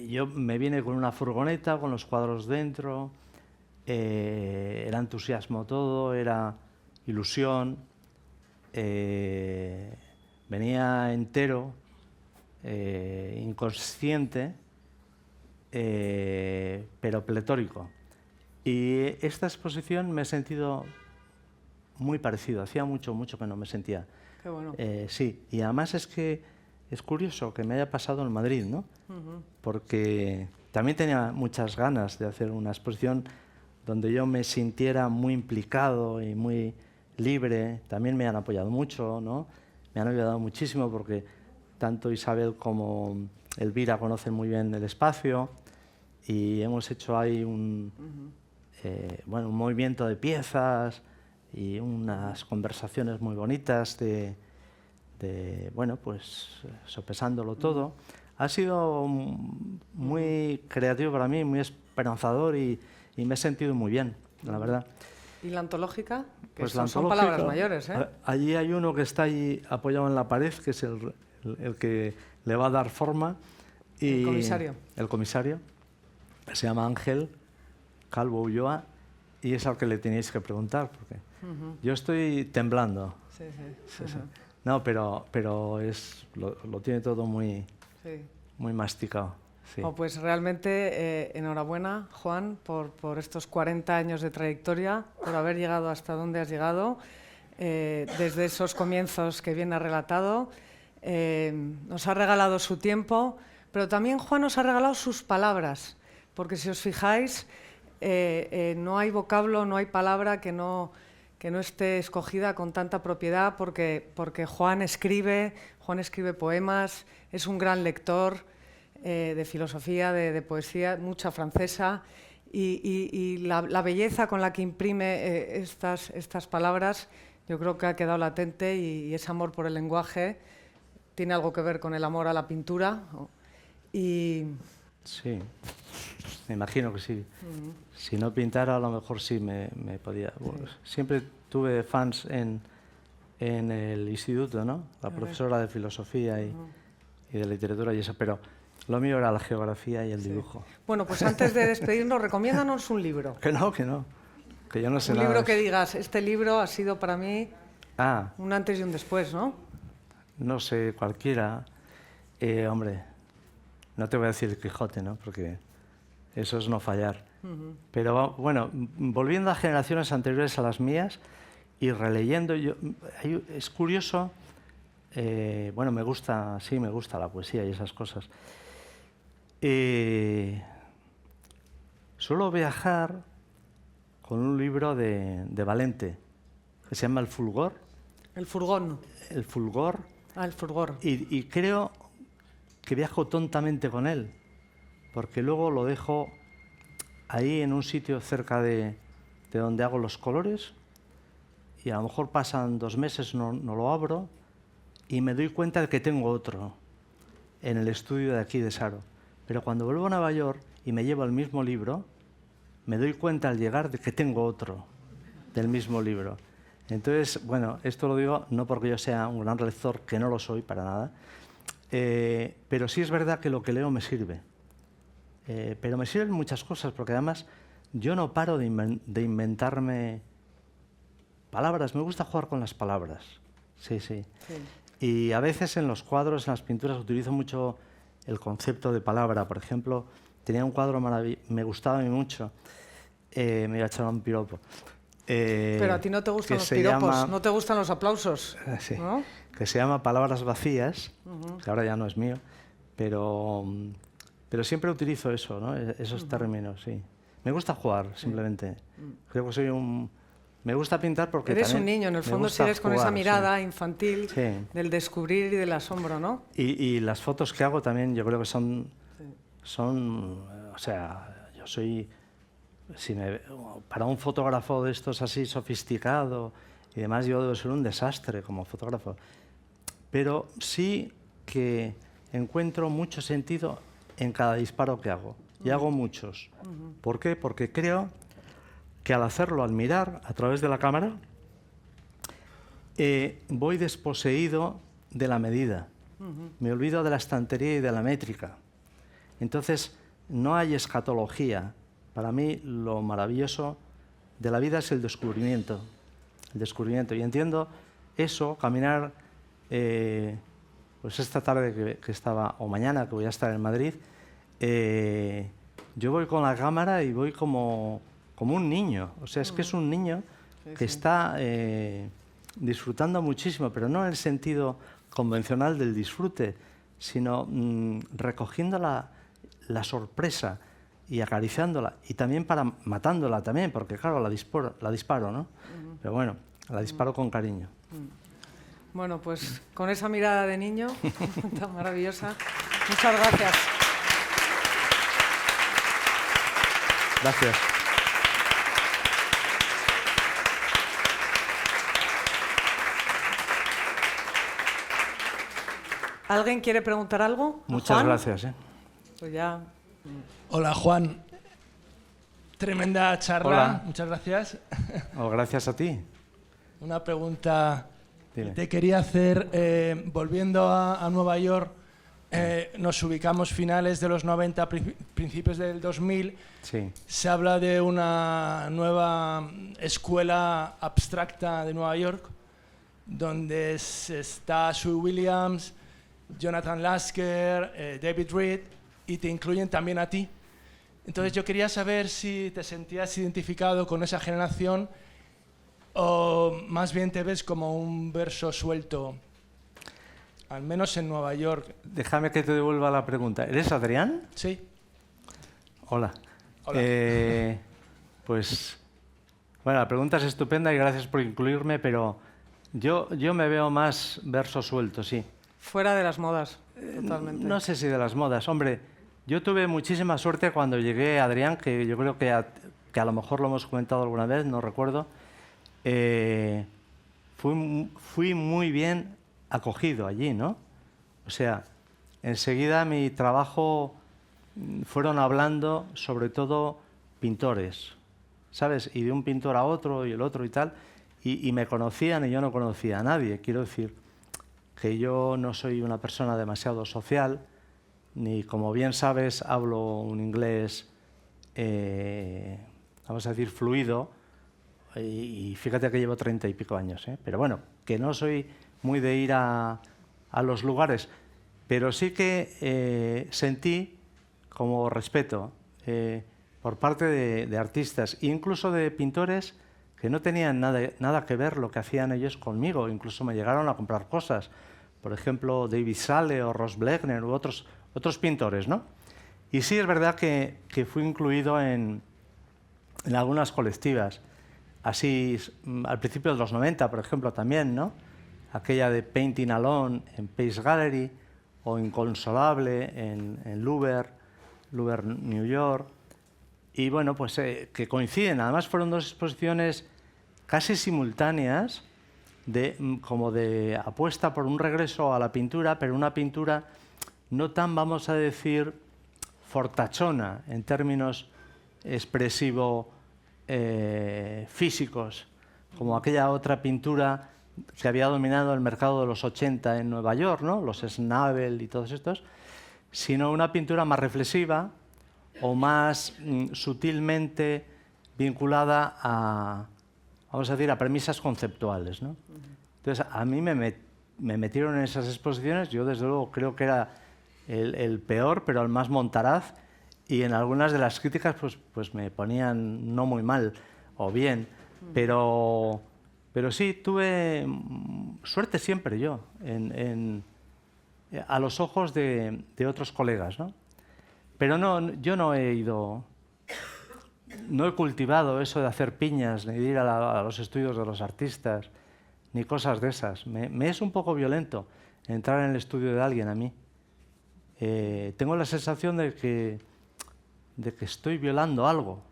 Yo me vine con una furgoneta, con los cuadros dentro, era entusiasmo todo, era ilusión, venía entero, inconsciente, pero pletórico. Y esta exposición me he sentido muy parecido. Hacía mucho que no me sentía. Qué bueno. Sí, y además es que es curioso que me haya pasado en Madrid, ¿no? Porque también tenía muchas ganas de hacer una exposición donde yo me sintiera muy implicado y muy libre. También me han apoyado mucho, ¿no? Me han ayudado muchísimo porque tanto Isabel como Elvira conocen muy bien el espacio y hemos hecho ahí un movimiento de piezas y unas conversaciones muy bonitas sopesándolo todo. Ha sido muy creativo para mí, muy esperanzador y me he sentido muy bien, la verdad. ¿Y la antológica? Que Pues son palabras mayores, ¿eh? Allí hay uno que está ahí apoyado en la pared, que es el que le va a dar forma. Y el comisario. El comisario. Se llama Ángel Calvo Ulloa y es al que le tenéis que preguntar, porque yo estoy temblando. Sí. No, pero lo tiene todo muy masticado. Sí. Pues realmente enhorabuena, Juan, por estos 40 años de trayectoria, por haber llegado hasta donde has llegado, desde esos comienzos que bien has relatado. Nos ha regalado su tiempo, pero también Juan nos ha regalado sus palabras, porque si os fijáis, no hay vocablo, no hay palabra que no esté escogida con tanta propiedad, porque Juan escribe poemas, es un gran lector de filosofía, de poesía, mucha francesa, y la belleza con la que imprime estas palabras yo creo que ha quedado latente y ese amor por el lenguaje tiene algo que ver con el amor a la pintura. Y... Sí, me imagino que sí. Si no pintara, a lo mejor sí me podía... Bueno, siempre tuve fans en el instituto, ¿no? La profesora de filosofía y de literatura y eso, pero lo mío era la geografía y el dibujo. Bueno, pues antes de despedirnos, recomiéndanos un libro. Que no, que yo no sé nada. Un libro que digas, este libro ha sido para mí Ah, un antes y un después, ¿no? no sé, cualquiera. Hombre, no te voy a decir el Quijote, ¿no? Porque eso es no fallar. Pero bueno, volviendo a generaciones anteriores a las mías y releyendo, es curioso, bueno, me gusta la poesía y esas cosas. Suelo viajar con un libro de Valente, que se llama El Fulgor. El furgón. El Fulgor. Ah, el fulgor. Y creo que viajo tontamente con él, porque luego lo dejo ahí en un sitio cerca de donde hago los colores y a lo mejor pasan 2 meses, no lo abro y me doy cuenta de que tengo otro en el estudio de aquí de Saro. Pero cuando vuelvo a Nueva York y me llevo el mismo libro, me doy cuenta al llegar de que tengo otro del mismo libro. Entonces, bueno, esto lo digo no porque yo sea un gran lector, que no lo soy para nada, pero sí es verdad que lo que leo me sirve. Pero me sirven muchas cosas, porque además yo no paro de inventarme palabras. Me gusta jugar con las palabras. Sí. Y a veces en los cuadros, en las pinturas, utilizo mucho el concepto de palabra. Por ejemplo, tenía un cuadro maravilloso, me gustaba a mí mucho, me iba a echar un piropo. Pero a ti no te gustan los piropos, no te gustan los aplausos, sí, ¿no? Que se llama Palabras vacías, que ahora ya no es mío, pero siempre utilizo eso, ¿no? Esos términos, sí. Me gusta jugar, simplemente. Creo que soy un... Me gusta pintar porque eres un niño, en el fondo, si eres con esa mirada infantil del descubrir y del asombro, ¿no? Y las fotos que hago también yo creo que son... O sea, yo soy... para un fotógrafo de estos así sofisticado y demás, yo debo ser un desastre como fotógrafo. Pero sí que encuentro mucho sentido en cada disparo que hago. Y hago muchos. ¿Por qué? Porque creo que al hacerlo, al mirar a través de la cámara, voy desposeído de la medida. Me olvido de la estantería y de la métrica. Entonces, no hay escatología. Para mí, lo maravilloso de la vida es el descubrimiento. El descubrimiento. Y entiendo eso, caminar, pues esta tarde que estaba, o mañana que voy a estar en Madrid, yo voy con la cámara y voy como un niño. O sea, es que es un niño que está disfrutando muchísimo, pero no en el sentido convencional del disfrute, sino recogiendo la sorpresa y acariciándola, y también matándola también, porque claro, la disparo, ¿no? Pero bueno, la disparo con cariño. Bueno, pues con esa mirada de niño tan maravillosa, muchas gracias. Gracias. ¿Alguien quiere preguntar algo? Muchas Juan? gracias. Pues ya. Hola, Juan. Tremenda charla. Hola. Muchas gracias. Gracias a ti. Una pregunta Dime. te quería hacer. Volviendo a Nueva York, nos ubicamos finales de los 90, principios del 2000. Sí. Se habla de una nueva escuela abstracta de Nueva York, donde está Sue Williams, Jonathan Lasker, David Reed, y te incluyen también a ti. Entonces yo quería saber si te sentías identificado con esa generación o más bien te ves como un verso suelto, al menos en Nueva York. Déjame que te devuelva la pregunta. ¿Eres Adrián? Sí. Hola. Hola. Pues, bueno, la pregunta es estupenda y gracias por incluirme, pero yo me veo más verso suelto, sí. Fuera de las modas, totalmente. No sé si de las modas. Hombre, yo tuve muchísima suerte cuando llegué a Adrián, que yo creo que a lo mejor lo hemos comentado alguna vez, no recuerdo. fui muy bien acogido allí, ¿no? O sea, enseguida mi trabajo fueron hablando sobre todo pintores, ¿sabes? Y de un pintor a otro y el otro y tal, y me conocían y yo no conocía a nadie. Quiero decir que yo no soy una persona demasiado social, ni, como bien sabes, hablo un inglés, vamos a decir, fluido, y fíjate que llevo 30 y pico años, ¿eh? Pero bueno, que no soy muy de ir a los lugares, pero sí que sentí como respeto por parte de artistas, incluso de pintores que no tenían nada que ver lo que hacían ellos conmigo, incluso me llegaron a comprar cosas, por ejemplo, David Sale o Ross Blechner u otros pintores, ¿no? Y sí es verdad que fui incluido en algunas colectivas, así al principio de los 90, por ejemplo, también, ¿no? Aquella de Painting Alone en Pace Gallery o Inconsolable en Louvre, New York. Y bueno, pues que coinciden. Además fueron dos exposiciones casi simultáneas, como de apuesta por un regreso a la pintura, pero una pintura no tan, vamos a decir, fortachona en términos expresivo-físicos, como aquella otra pintura que había dominado el mercado de los 80 en Nueva York, ¿no? Los Schnabel y todos estos, sino una pintura más reflexiva o más sutilmente vinculada a, vamos a decir, a premisas conceptuales, ¿no? Entonces, a mí me metieron en esas exposiciones, yo desde luego creo que era el peor, pero el más montaraz, y en algunas de las críticas pues me ponían no muy mal o bien, pero sí tuve suerte siempre yo a los ojos de otros colegas, ¿no? Pero no, yo no he cultivado eso de hacer piñas, ni de ir a los estudios de los artistas, ni cosas de esas. Me es un poco violento entrar en el estudio de alguien a mí. Tengo la sensación de que estoy violando algo,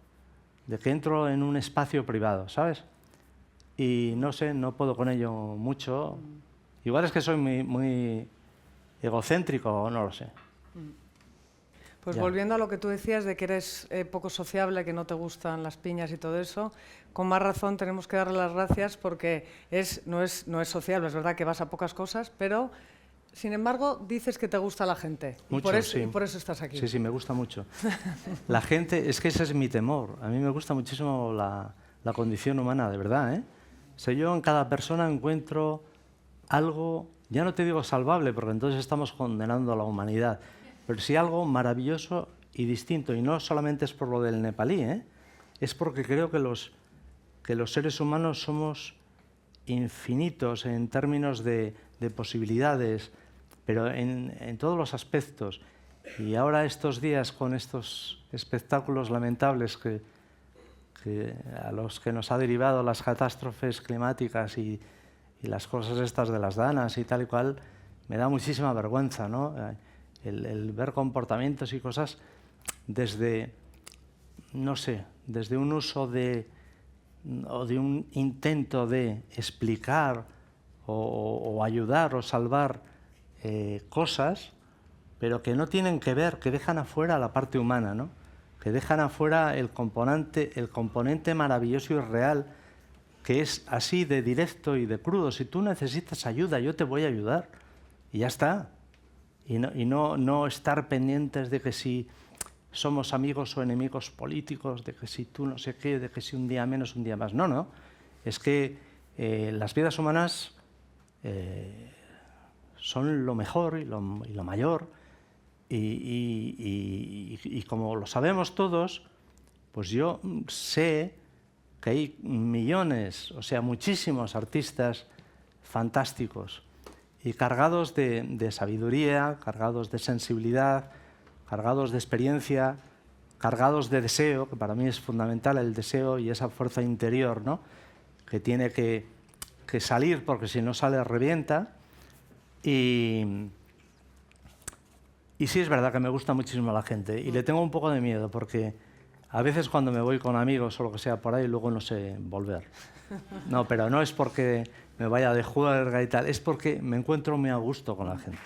de que entro en un espacio privado, ¿sabes? Y no sé, no puedo con ello mucho. Igual es que soy muy egocéntrico, no lo sé. Pues Ya. volviendo a lo que tú decías de que eres poco sociable, que no te gustan las piñas y todo eso, con más razón tenemos que darle las gracias porque no es sociable, es verdad que vas a pocas cosas, pero sin embargo dices que te gusta la gente. Mucho, y por eso estás aquí. Sí, me gusta mucho. La gente, es que ese es mi temor. A mí me gusta muchísimo la condición humana, de verdad, ¿eh? O sea, yo en cada persona encuentro algo, ya no te digo salvable, porque entonces estamos condenando a la humanidad, pero sí algo maravilloso y distinto. Y no solamente es por lo del nepalí, ¿eh? Es porque creo que los seres humanos somos infinitos en términos de posibilidades, pero en todos los aspectos. Y ahora estos días con estos espectáculos lamentables a los que nos ha derivado las catástrofes climáticas y las cosas estas de las danas y tal y cual, me da muchísima vergüenza, ¿no? El ver comportamientos y cosas desde, no sé, desde un uso o de un intento de explicar o ayudar o salvar cosas, pero que no tienen que ver, que dejan afuera la parte humana, ¿no? Que dejan afuera el componente maravilloso y real, que es así de directo y de crudo. Si tú necesitas ayuda, yo te voy a ayudar. Y ya está. Y no estar pendientes de que si somos amigos o enemigos políticos, de que si tú no sé qué, de que si un día menos, un día más. No. Es que las vidas humanas son lo mejor y lo mayor. Y como lo sabemos todos, pues yo sé que hay millones, o sea, muchísimos artistas fantásticos y cargados de sabiduría, cargados de sensibilidad, cargados de experiencia, cargados de deseo, que para mí es fundamental el deseo y esa fuerza interior, ¿no? Que tiene que salir, porque si no sale revienta. Y sí es verdad que me gusta muchísimo la gente y le tengo un poco de miedo porque a veces cuando me voy con amigos o lo que sea por ahí luego no sé volver. No, pero no es porque me vaya de juerga y tal, es porque me encuentro muy a gusto con la gente.